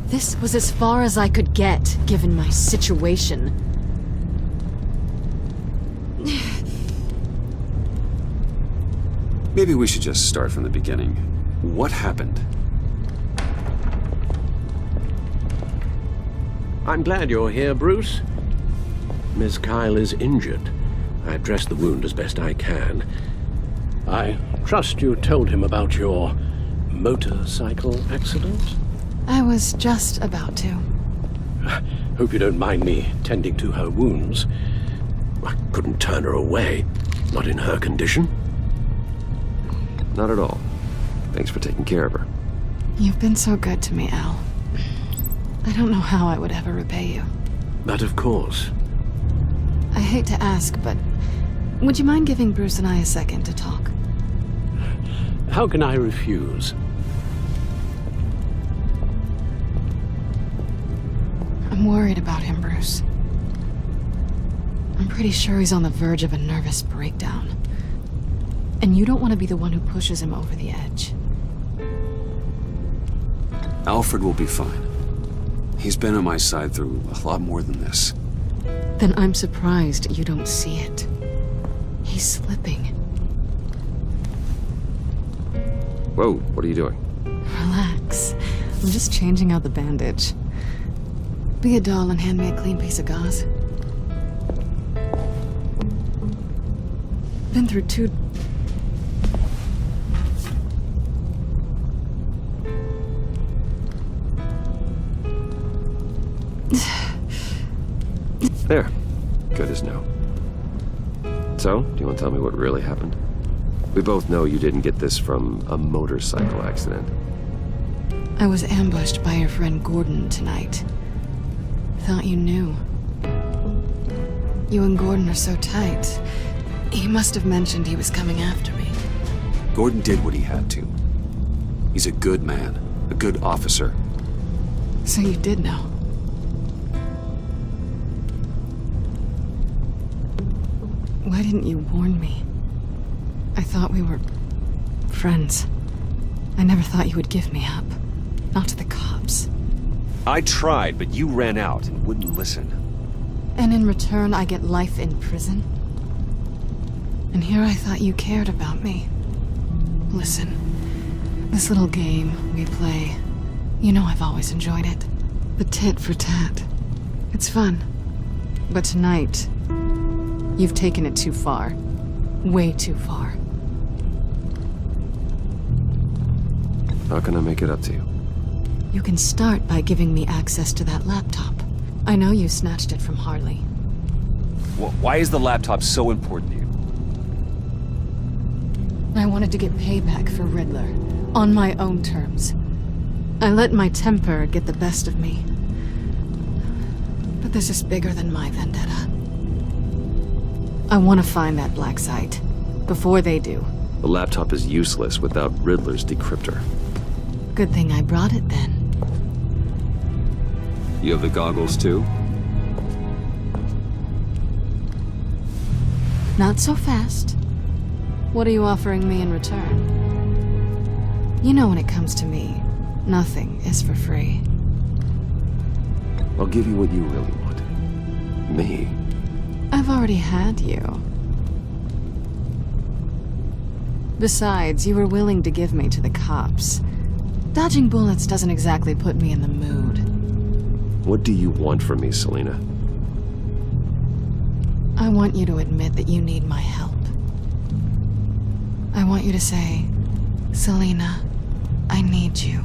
This was as far as I could get, given my situation. Maybe we should just start from the beginning. What happened? I'm glad you're here, Bruce. Miss Kyle is injured. I've dressed the wound as best I can. I trust you told him about your motorcycle accident? I was just about to. Hope you don't mind me tending to her wounds. I couldn't turn her away, not in her condition. Not at all. Thanks for taking care of her. You've been so good to me, Al. I don't know how I would ever repay you. But of course. I hate to ask, but would you mind giving Bruce and I a second to talk? How can I refuse? I'm worried about him, Bruce. I'm pretty sure he's on the verge of a nervous breakdown. And you don't want to be the one who pushes him over the edge. Alfred will be fine. He's been on my side through a lot more than this. Then I'm surprised you don't see it. He's slipping. Whoa, what are you doing? Relax. I'm just changing out the bandage. Be a doll and hand me a clean piece of gauze. Been through 2... There. Good as new. So, do you want to tell me what really happened? We both know you didn't get this from a motorcycle accident. I was ambushed by your friend Gordon tonight. Thought you knew. You and Gordon are so tight. He must have mentioned he was coming after me. Gordon did what he had to. He's a good man, a good officer. So you did know. Why didn't you warn me? I thought we were friends. I never thought you would give me up. Not to the cops. I tried, but you ran out and wouldn't listen. And in return, I get life in prison? And here I thought you cared about me. Listen, this little game we play, you know I've always enjoyed it. The tit for tat. It's fun. But tonight, you've taken it too far. Way too far. How can I make it up to you? You can start by giving me access to that laptop. I know you snatched it from Harley. Why is the laptop so important to you? I wanted to get payback for Riddler, on my own terms. I let my temper get the best of me. But this is bigger than my vendetta. I want to find that black site, before they do. The laptop is useless without Riddler's decryptor. Good thing I brought it then. You have the goggles too? Not so fast. What are you offering me in return? You know when it comes to me, nothing is for free. I'll give you what you really want. Me? I've already had you. Besides, you were willing to give me to the cops. Dodging bullets doesn't exactly put me in the mood. What do you want from me, Selina? I want you to admit that you need my help. I want you to say, Selina, I need you.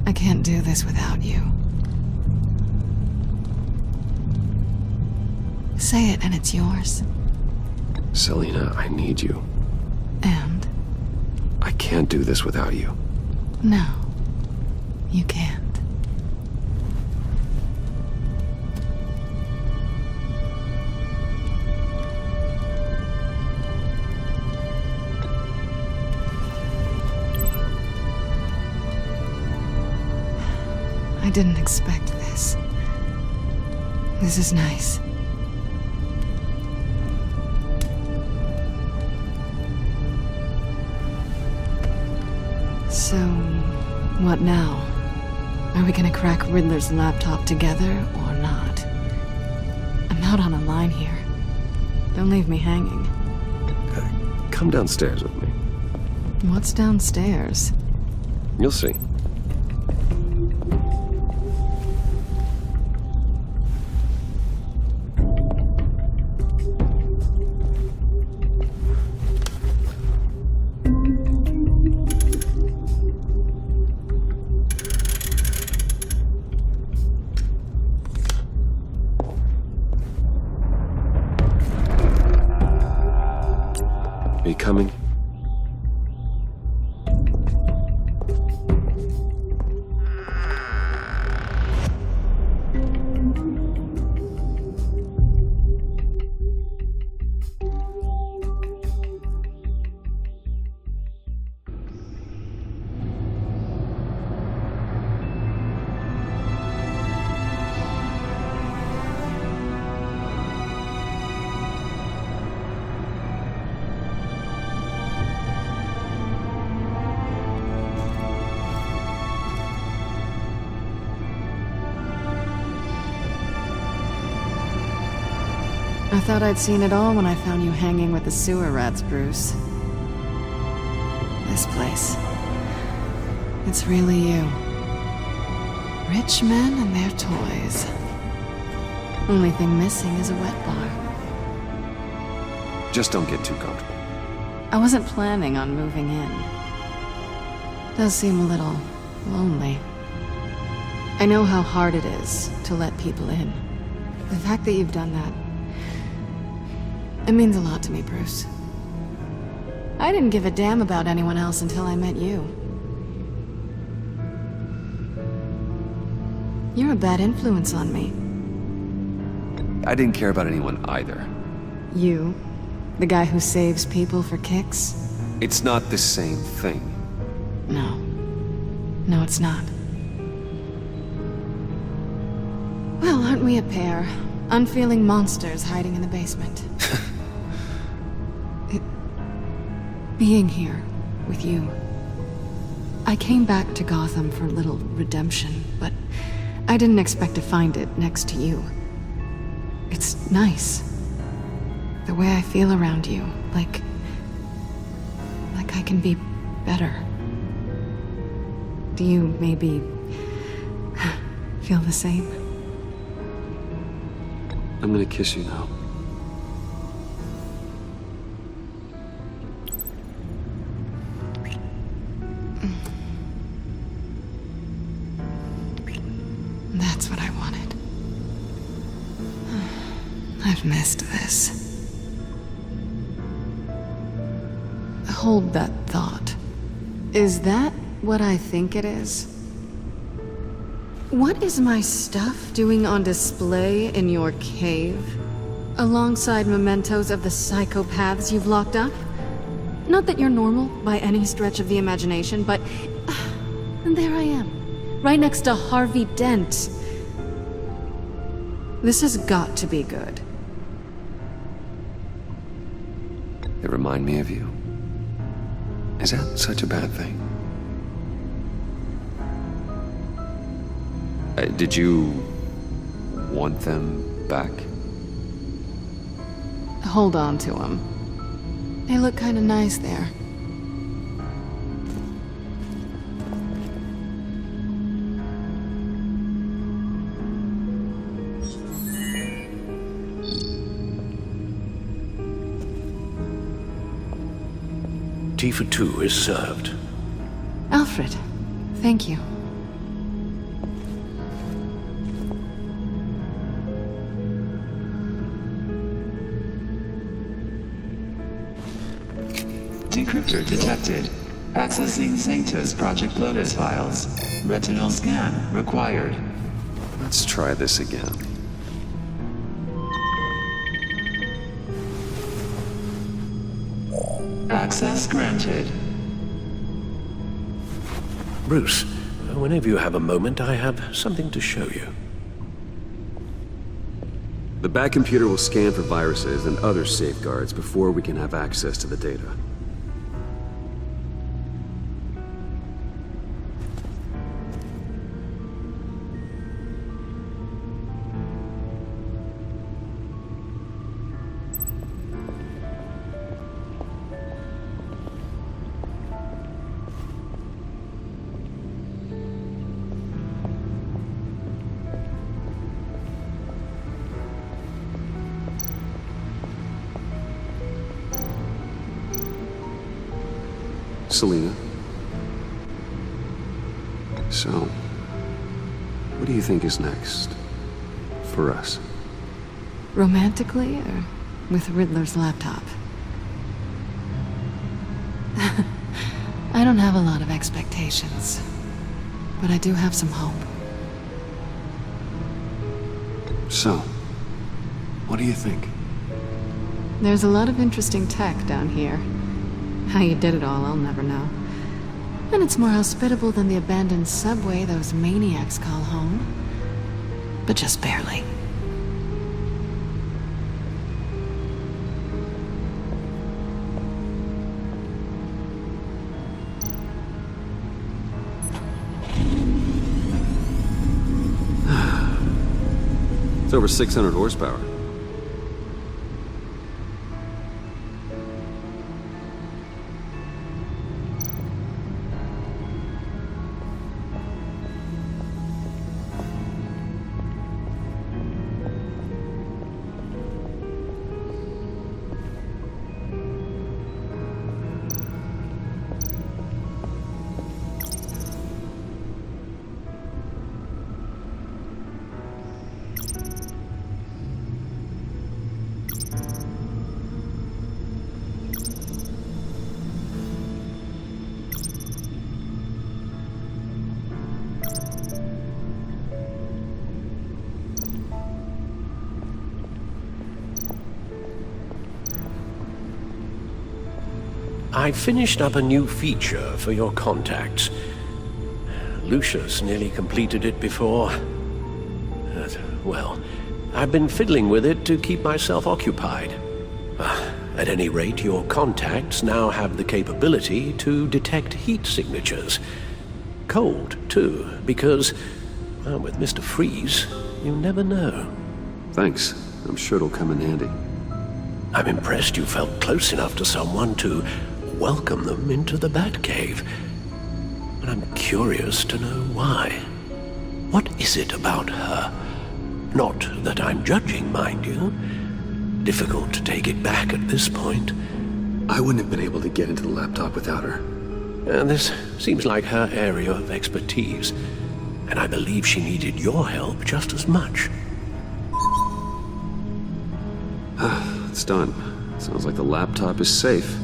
I can't do this without you. Say it and it's yours. Selina, I need you. And? I can't do this without you. No, you can't. I didn't expect this. This is nice. So, what now? Are we gonna crack Riddler's laptop together or not? I'm out on a line here. Don't leave me hanging. Come downstairs with me. What's downstairs? You'll see. Are you coming? I thought I'd seen it all when I found you hanging with the sewer rats, Bruce. This place. It's really you. Rich men and their toys. Only thing missing is a wet bar. Just don't get too comfortable. I wasn't planning on moving in. Does seem a little lonely. I know how hard it is to let people in. The fact that you've done that, it means a lot to me, Bruce. I didn't give a damn about anyone else until I met you. You're a bad influence on me. I didn't care about anyone either. You? The guy who saves people for kicks? It's not the same thing. No. No, it's not. Well, aren't we a pair? Unfeeling monsters hiding in the basement. Being here with you, I came back to Gotham for a little redemption, but I didn't expect to find it next to you. It's nice. The way I feel around you, like I can be better. Do you maybe feel the same? I'm gonna kiss you now. That's what I wanted. I've missed this. Hold that thought. Is that what I think it is? What is my stuff doing on display in your cave? Alongside mementos of the psychopaths you've locked up? Not that you're normal by any stretch of the imagination, but there I am, right next to Harvey Dent. This has got to be good. They remind me of you. Is that such a bad thing? Did you want them back? Hold on to them. They look kind of nice there. Tea for two is served. Alfred, thank you. Decryptor detected. Accessing Sanctus Project Lotus files. Retinal scan required. Let's try this again. Access granted. Bruce, whenever you have a moment, I have something to show you. The back computer will scan for viruses and other safeguards before we can have access to the data. Selina. So, what do you think is next for us? Romantically, or with Riddler's laptop? I don't have a lot of expectations, but I do have some hope. So, what do you think? There's a lot of interesting tech down here. How you did it all, I'll never know. And it's more hospitable than the abandoned subway those maniacs call home. But just barely. It's over 600 horsepower. I finished up a new feature for your contacts. Lucius nearly completed it before. Well, I've been fiddling with it to keep myself occupied. At any rate, your contacts now have the capability to detect heat signatures. Cold, too, because, well, with Mr. Freeze, you never know. Thanks. I'm sure it'll come in handy. I'm impressed you felt close enough to someone to welcome them into the Batcave. And I'm curious to know why. What is it about her? Not that I'm judging, mind you. Difficult to take it back at this point. I wouldn't have been able to get into the laptop without her. This seems like her area of expertise, and I believe she needed your help just as much. It's done. Sounds like the laptop is safe.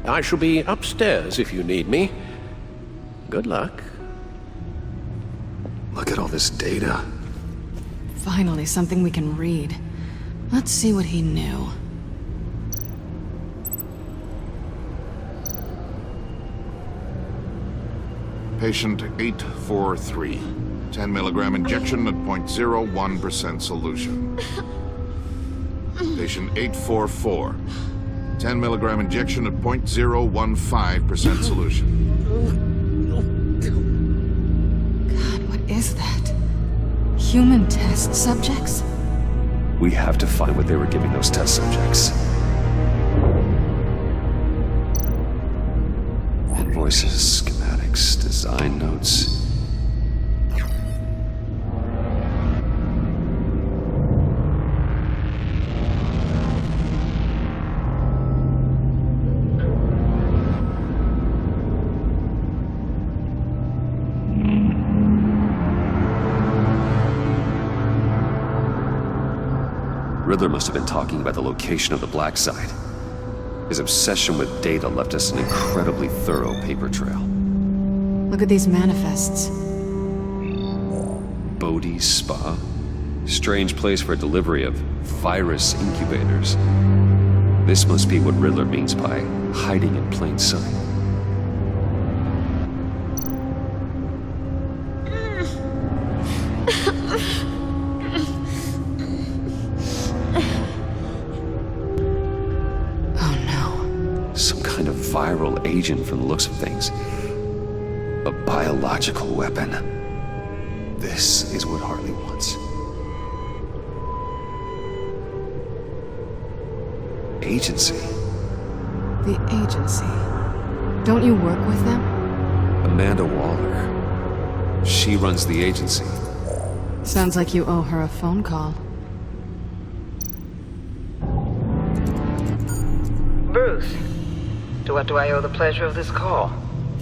I shall be upstairs if you need me. Good luck. Look at all this data. Finally, something we can read. Let's see what he knew. Patient 843. 10 milligram injection at 0.01% solution. Patient 844. 10 milligram injection at 0.015% solution. God, what is that? Human test subjects? We have to find what they were giving those test subjects. Invoices, schematics, design notes. Riddler must have been talking about the location of the black site. His obsession with data left us an incredibly thorough paper trail. Look at these manifests. Bodhi's Spa? Strange place for a delivery of virus incubators. This must be what Riddler means by hiding in plain sight. Viral agent from the looks of things. A biological weapon. This is what Harley wants. Agency. The agency. Don't you work with them? Amanda Waller. She runs the agency. Sounds like you owe her a phone call. Bruce. To what do I owe the pleasure of this call?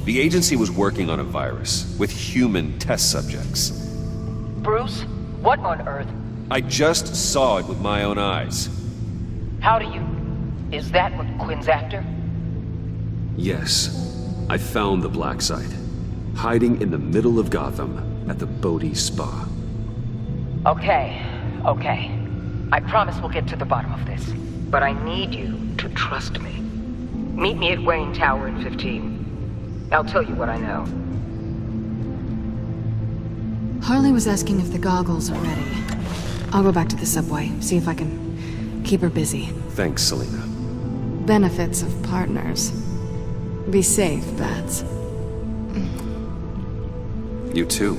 The agency was working on a virus with human test subjects. Bruce? What on earth? I just saw it with my own eyes. How do you... Is that what Quinn's after? Yes. I found the black site. Hiding in the middle of Gotham at the Bodhi Spa. Okay. I promise we'll get to the bottom of this. But I need you to trust me. Meet me at Wayne Tower in 15. I'll tell you what I know. Harley was asking if the goggles are ready. I'll go back to the subway, see if I can keep her busy. Thanks, Selena. Benefits of partners. Be safe, Bats. You too.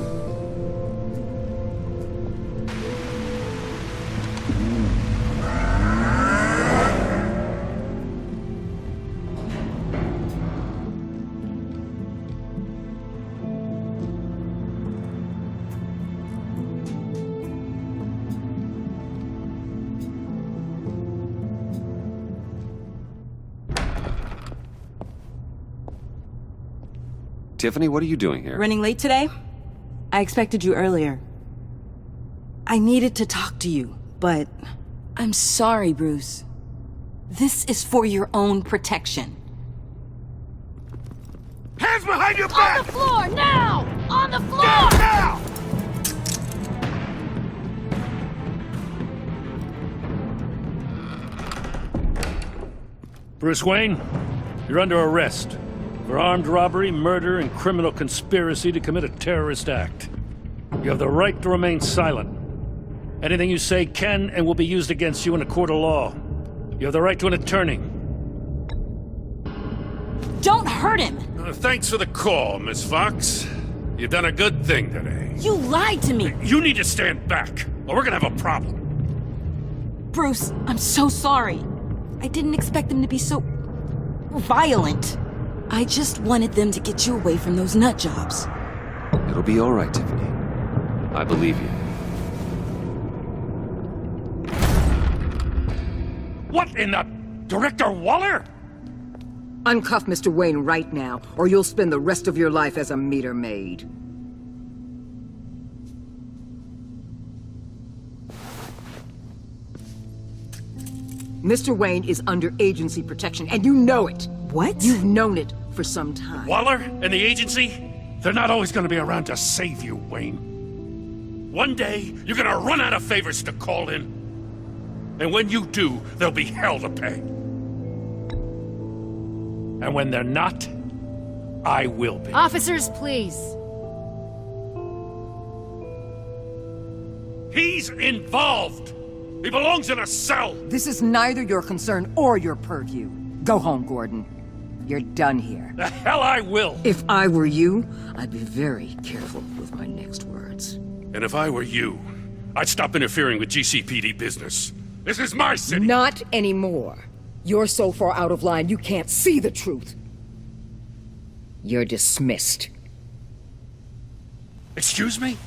Tiffany, what are you doing here? Running late today? I expected you earlier. I needed to talk to you, but I'm sorry, Bruce. This is for your own protection. Hands behind your back! On the floor, now! On the floor! Now! Bruce Wayne, you're under arrest for armed robbery, murder, and criminal conspiracy to commit a terrorist act. You have the right to remain silent. Anything you say can and will be used against you in a court of law. You have the right to an attorney. Don't hurt him! Thanks for the call, Miss Fox. You've done a good thing today. You lied to me! You need to stand back, or we're gonna have a problem. Bruce, I'm so sorry. I didn't expect them to be so violent. I just wanted them to get you away from those nut jobs. It'll be all right, Tiffany. I believe you. What in the... Director Waller? Uncuff Mr. Wayne right now, or you'll spend the rest of your life as a meter maid. Mr. Wayne is under agency protection, and you know it. What? You've known it for some time. Waller and the agency? They're not always gonna be around to save you, Wayne. One day, you're gonna run out of favors to call in. And when you do, there'll be hell to pay. And when they're not, I will be. Officers, please. He's involved! He belongs in a cell! This is neither your concern or your purview. Go home, Gordon. You're done here. The hell I will! If I were you, I'd be very careful with my next words. And if I were you, I'd stop interfering with GCPD business. This is my city! Not anymore. You're so far out of line you can't see the truth. You're dismissed. Excuse me?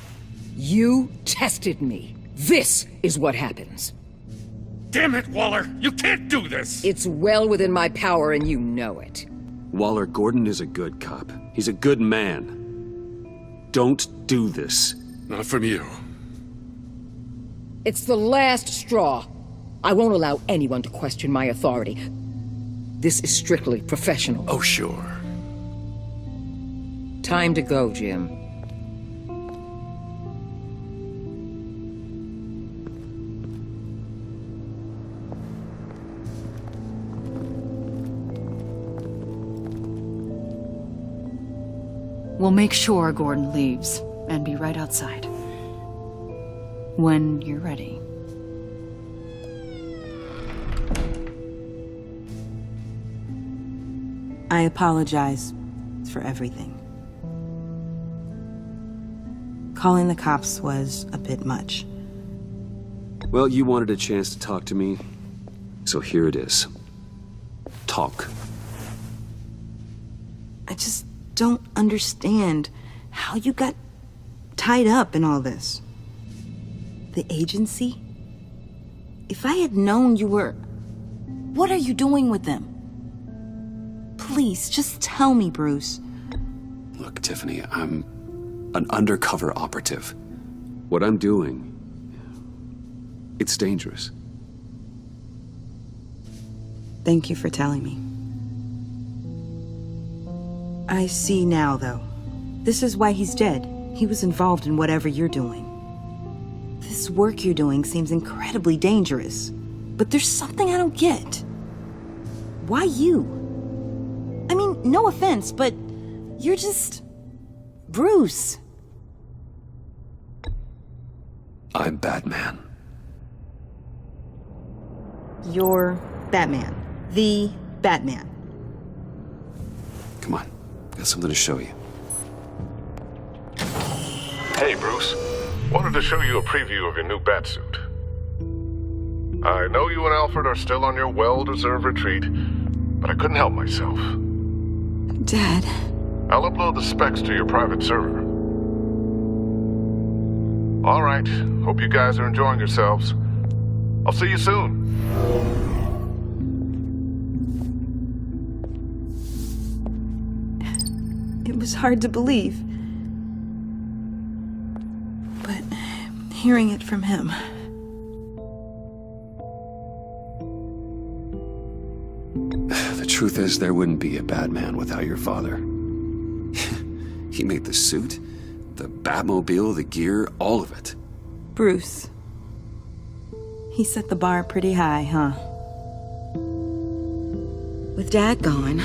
You tested me. This is what happens. Damn it, Waller! You can't do this! It's well within my power and you know it. Waller, Gordon is a good cop. He's a good man. Don't do this. Not from you. It's the last straw. I won't allow anyone to question my authority. This is strictly professional. Oh, sure. Time to go, Jim. We'll make sure Gordon leaves and be right outside. When you're ready. I apologize for everything. Calling the cops was a bit much. Well, you wanted a chance to talk to me, so here it is. Talk. I just don't understand how you got tied up in all this. The agency? If I had known you were... What are you doing with them? Please, just tell me, Bruce. Look, Tiffany, I'm an undercover operative. What I'm doing, it's dangerous. Thank you for telling me. I see now, though. This is why he's dead. He was involved in whatever you're doing. This work you're doing seems incredibly dangerous. But there's something I don't get. Why you? I mean, no offense, but you're just... Bruce. I'm Batman. You're Batman. The Batman. Come on, got something to show you. Hey, Bruce. Wanted to show you a preview of your new Batsuit. I know you and Alfred are still on your well-deserved retreat, but I couldn't help myself. Dad. I'll upload the specs to your private server. All right. Hope you guys are enjoying yourselves. I'll see you soon. It was hard to believe. But hearing it from him... The truth is, there wouldn't be a Batman without your father. He made the suit, the Batmobile, the gear, all of it. Bruce. He set the bar pretty high, huh? With Dad gone,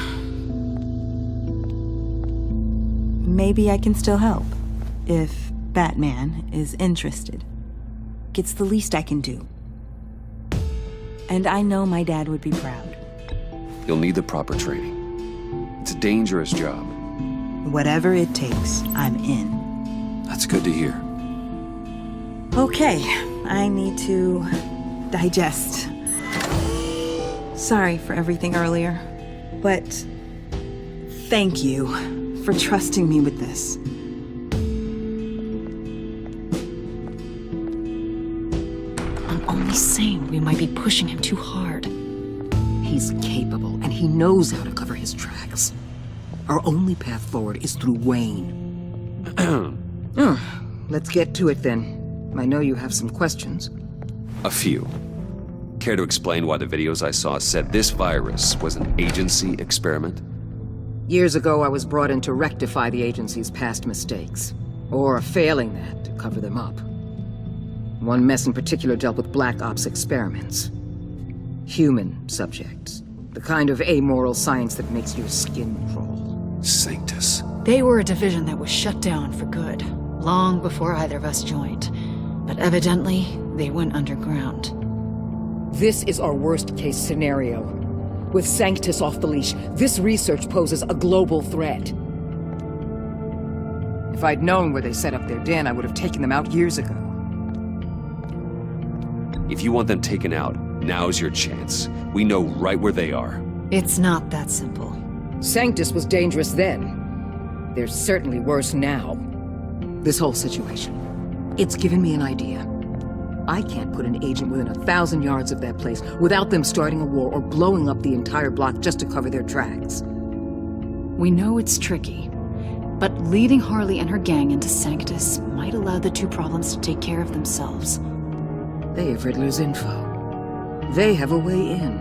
maybe I can still help. If Batman is interested. It's the least I can do. And I know my dad would be proud. You'll need the proper training. It's a dangerous job. Whatever it takes, I'm in. That's good to hear. Okay, I need to digest. Sorry for everything earlier, but thank you for trusting me with this. I'm only saying we might be pushing him too hard. He's capable, and he knows how to cover his tracks. Our only path forward is through Wayne. Let's get to it then. I know you have some questions. A few. Care to explain why the videos I saw said this virus was an agency experiment? Years ago, I was brought in to rectify the agency's past mistakes. Or, failing that, to cover them up. One mess in particular dealt with Black Ops experiments. Human subjects. The kind of amoral science that makes your skin crawl. Sanctus. They were a division that was shut down for good, long before either of us joined. But evidently, they went underground. This is our worst-case scenario. With Sanctus off the leash, this research poses a global threat. If I'd known where they set up their den, I would have taken them out years ago. If you want them taken out, now's your chance. We know right where they are. It's not that simple. Sanctus was dangerous then. They're certainly worse now. This whole situation, it's given me an idea. I can't put an agent within 1,000 yards of that place without them starting a war or blowing up the entire block just to cover their tracks. We know it's tricky, but leading Harley and her gang into Sanctus might allow the two problems to take care of themselves. They have Riddler's info. They have a way in.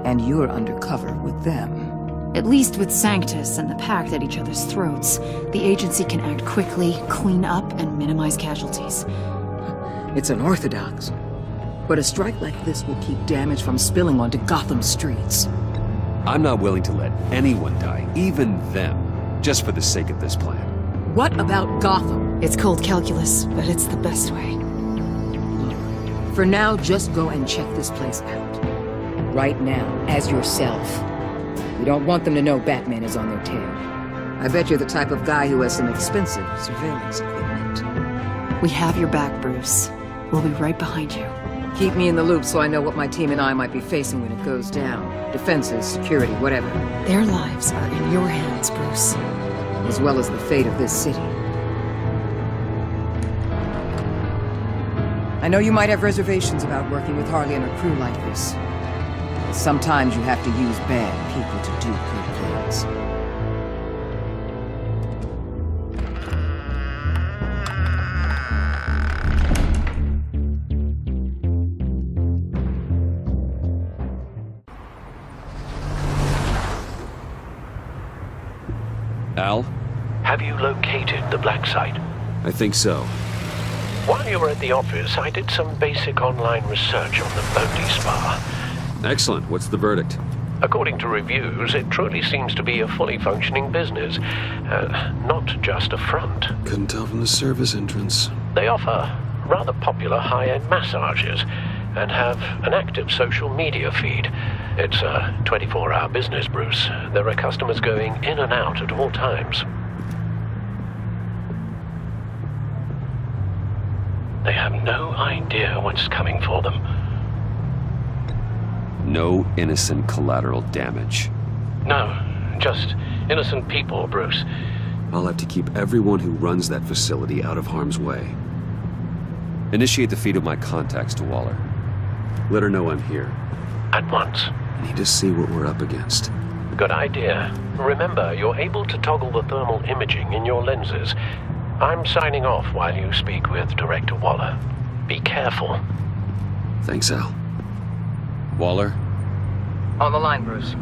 And you're undercover with them. At least with Sanctus and the Pact at each other's throats, the agency can act quickly, clean up, and minimize casualties. It's unorthodox. But a strike like this will keep damage from spilling onto Gotham streets. I'm not willing to let anyone die, even them, just for the sake of this plan. What about Gotham? It's cold calculus, but it's the best way. Look, for now, just go and check this place out. Right now, as yourself. You don't want them to know Batman is on their tail. I bet you're the type of guy who has some expensive surveillance equipment. We have your back, Bruce. We'll be right behind you. Keep me in the loop so I know what my team and I might be facing when it goes down. Defenses, security, whatever. Their lives are in your hands, Bruce. As well as the fate of this city. I know you might have reservations about working with Harley and her crew like this. But sometimes you have to use bad people to do good things. Al? Have you located the black site? I think so. While you were at the office, I did some basic online research on the Bodhi Spa. Excellent. What's the verdict? According to reviews, it truly seems to be a fully functioning business, not just a front. Couldn't tell from the service entrance. They offer rather popular high-end massages and have an active social media feed. It's a 24-hour business, Bruce. There are customers going in and out at all times. They have no idea what's coming for them. No innocent collateral damage. No, just innocent people, Bruce. I'll have to keep everyone who runs that facility out of harm's way. Initiate the feed of my contacts to Waller. Let her know I'm here. At once. I need to see what we're up against. Good idea. Remember, you're able to toggle the thermal imaging in your lenses. I'm signing off while you speak with Director Waller. Be careful. Thanks, Al. Waller? On the line, Bruce.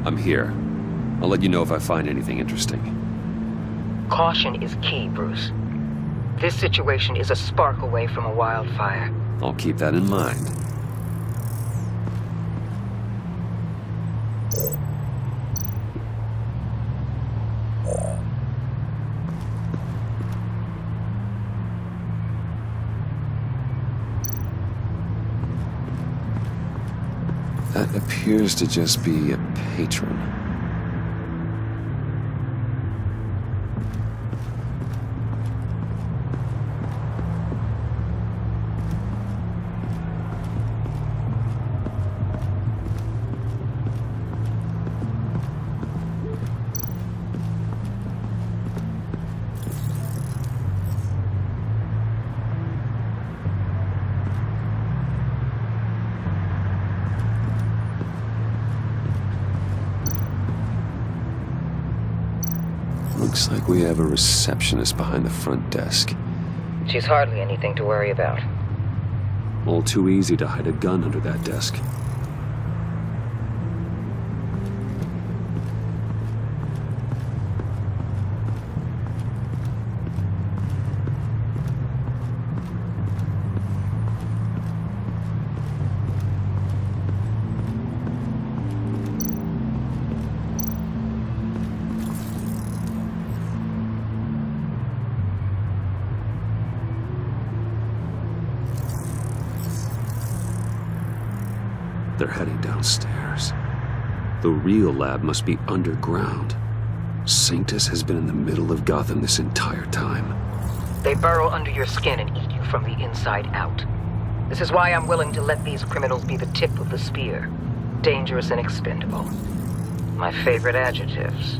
I'm here. I'll let you know if I find anything interesting. Caution is key, Bruce. This situation is a spark away from a wildfire. I'll keep that in mind. That appears to just be a patron. Looks like we have a receptionist behind the front desk. She's hardly anything to worry about. All too easy to hide a gun under that desk. They're heading downstairs. The real lab must be underground. Sanctus has been in the middle of Gotham this entire time. They burrow under your skin and eat you from the inside out. This is why I'm willing to let these criminals be the tip of the spear. Dangerous and expendable. My favorite adjectives.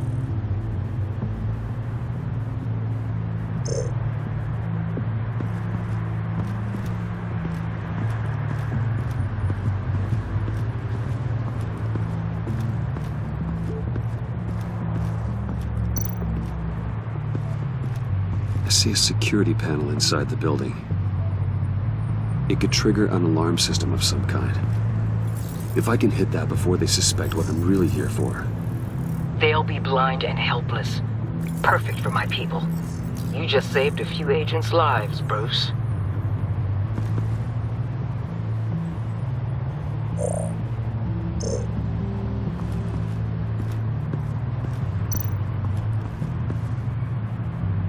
I see a security panel inside the building. It could trigger an alarm system of some kind. If I can hit that before they suspect what I'm really here for. They'll be blind and helpless. Perfect for my people. You just saved a few agents' lives, Bruce.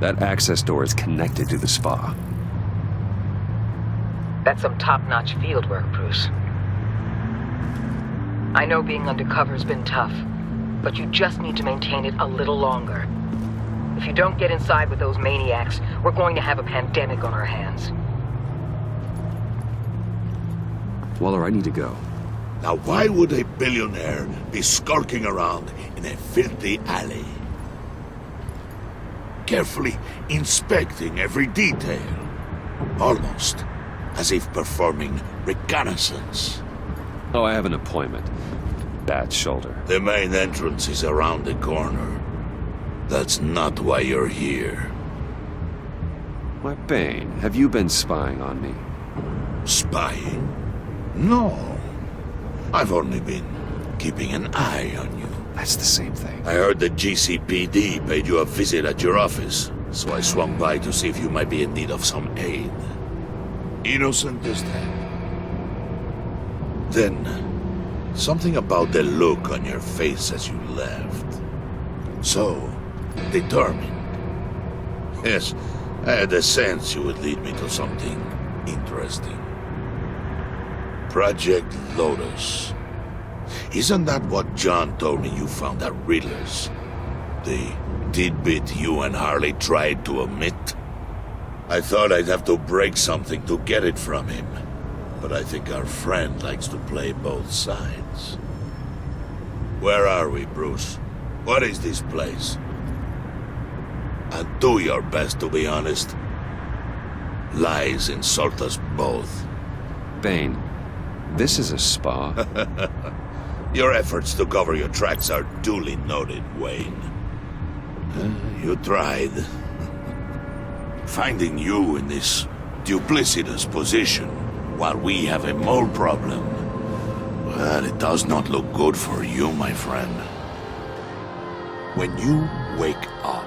That access door is connected to the spa. That's some top-notch field work, Bruce. I know being undercover's been tough, but you just need to maintain it a little longer. If you don't get inside with those maniacs, we're going to have a pandemic on our hands. Waller, I need to go. Now why would a billionaire be skulking around in a filthy alley? Carefully inspecting every detail. Almost as if performing reconnaissance. Oh, I have an appointment. Bad shoulder. The main entrance is around the corner. That's not why you're here. Why, Bane, have you been spying on me? Spying? No. I've only been keeping an eye on you. That's the same thing. I heard the GCPD paid you a visit at your office, so I swung by to see if you might be in need of some aid. Innocent as that. Then, something about the look on your face as you left. So, determined. Yes, I had a sense you would lead me to something interesting. Project Lotus. Isn't that what John told me you found at Riddler's? The tidbit you and Harley tried to omit? I thought I'd have to break something to get it from him. But I think our friend likes to play both sides. Where are we, Bruce? What is this place? And do your best to be honest. Lies insult us both. Bane, this is a spa. Your efforts to cover your tracks are duly noted, Wayne. You tried. Finding you in this duplicitous position while we have a mole problem. Well, it does not look good for you, my friend. When you wake up,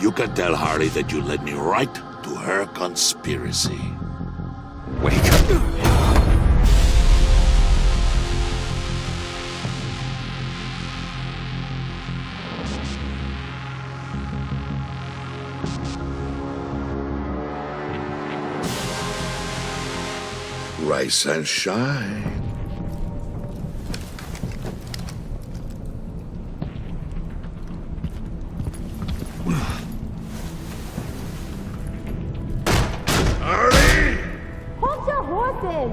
You can tell Harley that you led me right to her conspiracy. Wake up. Rise and shine. Hold your horses!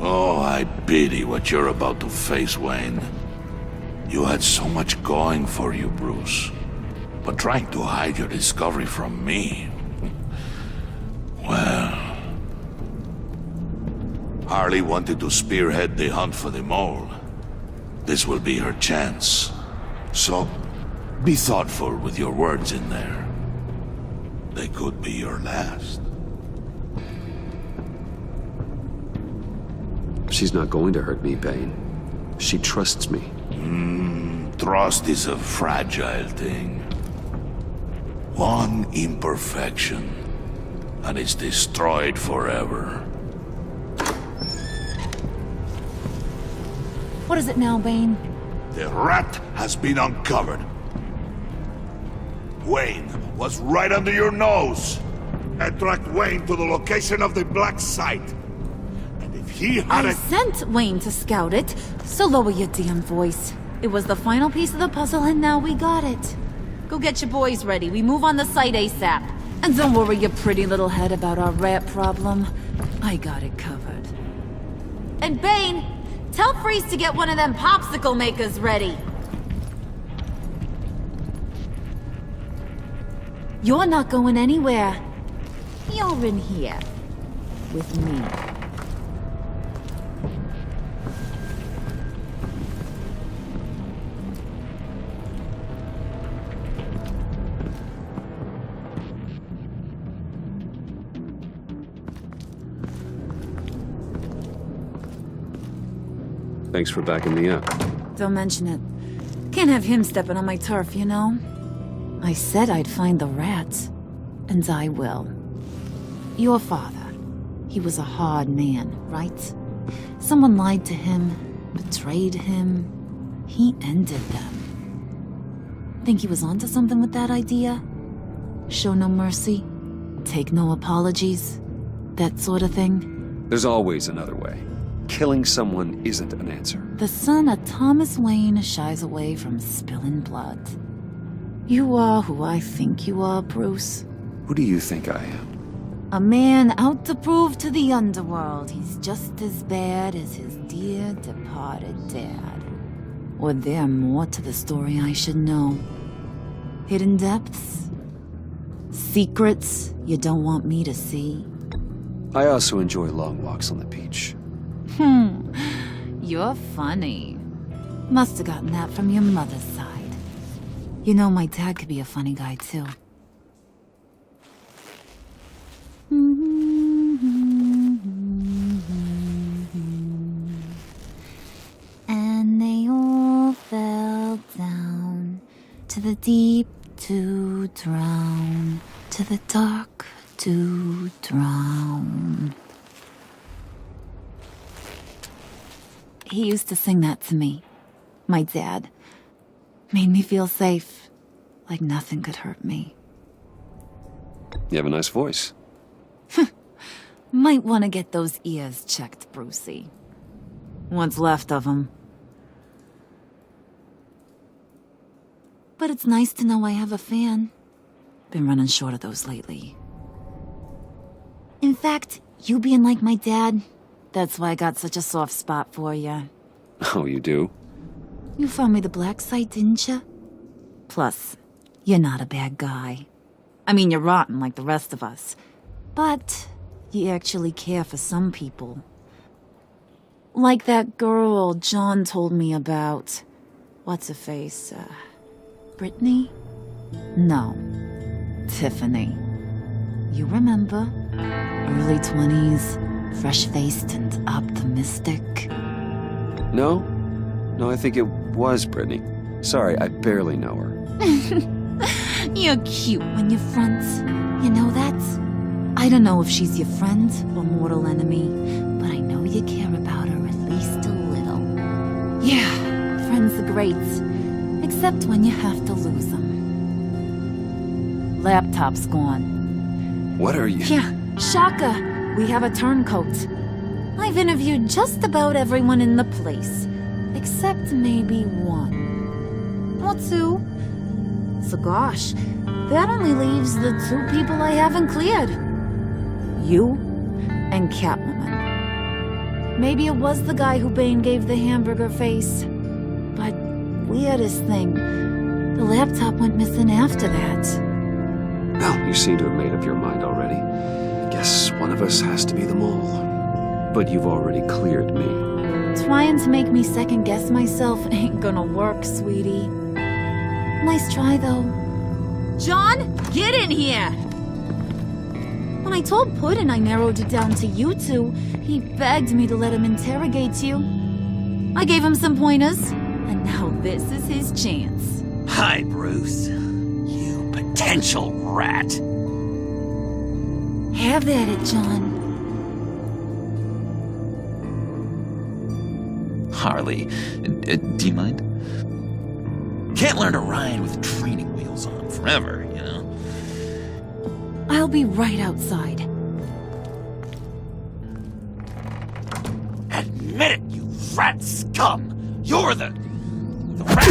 Oh, I pity what you're about to face, Wayne. You had so much going for you, Bruce. But trying to hide your discovery from me... Well... Harley wanted to spearhead the hunt for the mole. This will be her chance. So, be thoughtful with your words in there. They could be your last. She's not going to hurt me, Bane. She trusts me. Trust is a fragile thing. One imperfection, and it's destroyed forever. What is it now, Bane? The rat has been uncovered. Wayne was right under your nose. Attract Wayne to the location of the black site. And if he had I sent Wayne to scout it, so lower your damn voice. It was the final piece of the puzzle, and now we got it. Go get your boys ready. We move on the site ASAP. And don't worry your pretty little head about our rat problem. I got it covered. And Bane, tell Freeze to get one of them popsicle makers ready. You're not going anywhere. You're in here. With me. Thanks for backing me up. Don't mention it. Can't have him stepping on my turf, you know? I said I'd find the rats. And I will. Your father. He was a hard man, right? Someone lied to him, betrayed him. He ended them. Think he was onto something with that idea? Show no mercy? Take no apologies? That sort of thing? There's always another way. Killing someone isn't an answer. The son of Thomas Wayne shies away from spilling blood. You are who I think you are, Bruce. Who do you think I am? A man out to prove to the underworld he's just as bad as his dear departed dad. Or there more to the story I should know. Hidden depths? Secrets you don't want me to see? I also enjoy long walks on the beach. You're funny. Must have gotten that from your mother's side. You know, my dad could be a funny guy, too. And they all fell down to the deep to drown, to the dark to drown. He used to sing that to me. My dad. Made me feel safe. Like nothing could hurt me. You have a nice voice. Might want to get those ears checked, Brucey. What's left of them. But it's nice to know I have a fan. Been running short of those lately. In fact, you being like my dad, that's why I got such a soft spot for you. Oh, you do? You found me the black site, didn't you? Plus, you're not a bad guy. I mean, you're rotten like the rest of us. But you actually care for some people. Like that girl John told me about. What's her face? Brittany? No. Tiffany. You remember? Early 20s, fresh-faced and optimistic. No, I think it was Brittany. Sorry, I barely know her. You're cute when you front. You know that? I don't know if she's your friend or mortal enemy, but I know you care about her at least a little. Yeah, friends are great. Except when you have to lose them. Laptop's gone. What are you... Yeah, Shaka. We have a turncoat. I've interviewed just about everyone in the place. Except maybe one. Or two. So gosh, that only leaves the two people I haven't cleared. You and Catwoman. Maybe it was the guy who Bane gave the hamburger face. But weirdest thing, the laptop went missing after that. Well, you seem to have made up your mind already. I guess one of us has to be the mole. But you've already cleared me. Trying to make me second guess myself ain't gonna work, sweetie. Nice try, though. John, get in here! When I told Puddin' I narrowed it down to you two, he begged me to let him interrogate you. I gave him some pointers, and now this is his chance. Hi, Bruce. You potential rat. Have at it, John. Harley, do you mind? Can't learn to ride with training wheels on forever, you know? I'll be right outside. Admit it, you rat scum! You're the rat!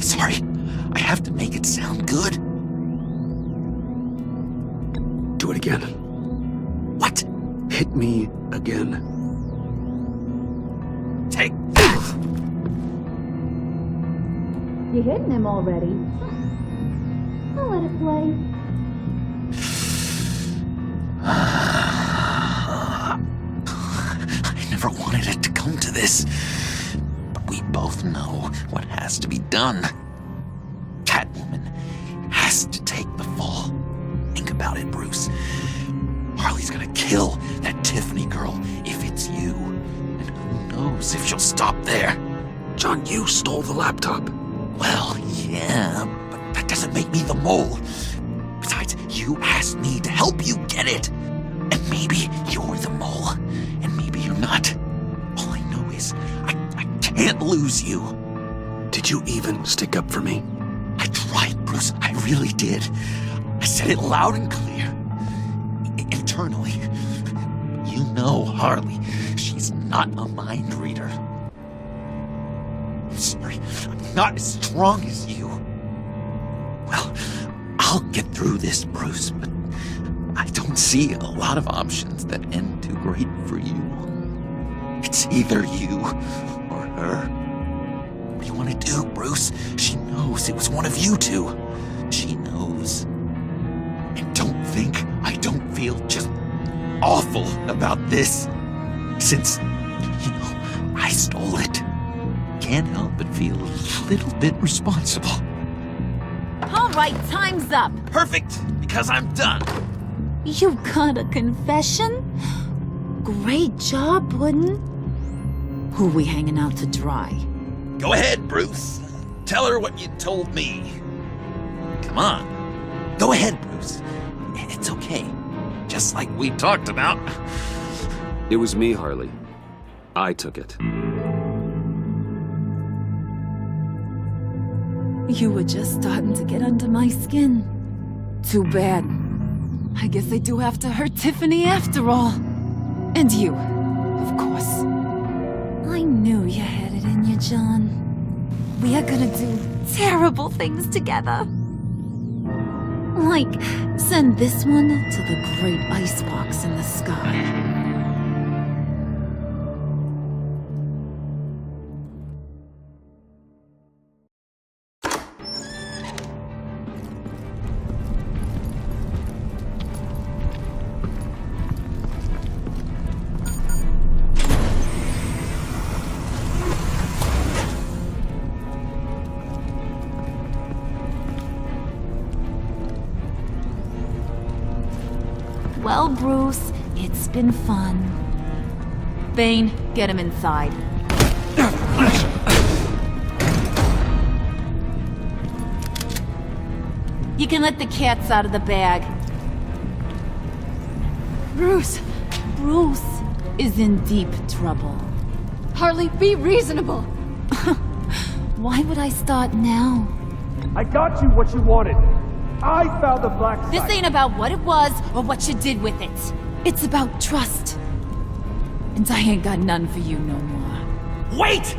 Sorry, I have to make it sound good. Do it again. What? Hit me again. Take that! You hitting him already? I'll let it play. I never wanted it to come to this. But we both know what has to be done. Catwoman has to take the fall. Think about it, Bruce. Harley's gonna kill that Tiffany girl if it's you. And who knows if she'll stop there. John, you stole the laptop. Well, yeah, but that doesn't make me the mole. Besides, you asked me to help you get it. And maybe you're the mole, and maybe you're not. All I know is I can't lose you. Did you even stick up for me? I tried, Bruce. I really did. I said it loud and clear. Internally. You know Harley. She's not a mind reader. I'm sorry. I'm not as strong as you. Well, I'll get through this, Bruce, but I don't see a lot of options that end too great for you. It's either you or her. What do you want to do, Bruce? She knows it was one of you two. She knows. And don't think I don't feel just awful about this. Since, I stole it. Can't help but feel a little bit responsible. All right, time's up. Perfect, because I'm done. You got a confession? Great job, Puddin'. Who we hanging out to dry? Go ahead, Bruce. Tell her what you told me. Come on. Go ahead, Bruce. It's okay. Just like we talked about. It was me, Harley. I took it. You were just starting to get under my skin. Too bad. I guess I do have to hurt Tiffany after all. And you, of course. I knew you had it in you, John. We are gonna do terrible things together. Like, send this one to the great icebox in the sky. Well, Bruce, it's been fun. Bane, get him inside. You can let the cats out of the bag. Bruce! Bruce is in deep trouble. Harley, be reasonable! Why would I start now? I got you what you wanted. I found the black site. This ain't about what it was or what you did with it. It's about trust. And I ain't got none for you no more. Wait!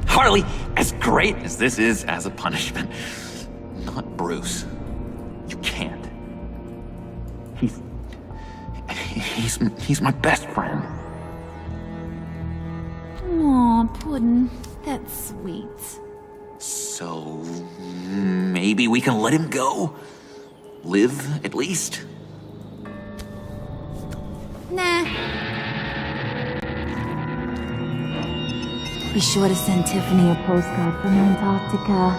Harley, as great as this is as a punishment, not Bruce. You can't. He's my best friend. Aw, Puddin'. That's sweet. So maybe we can let him go? Live, at least? Nah. Be sure to send Tiffany a postcard from Antarctica.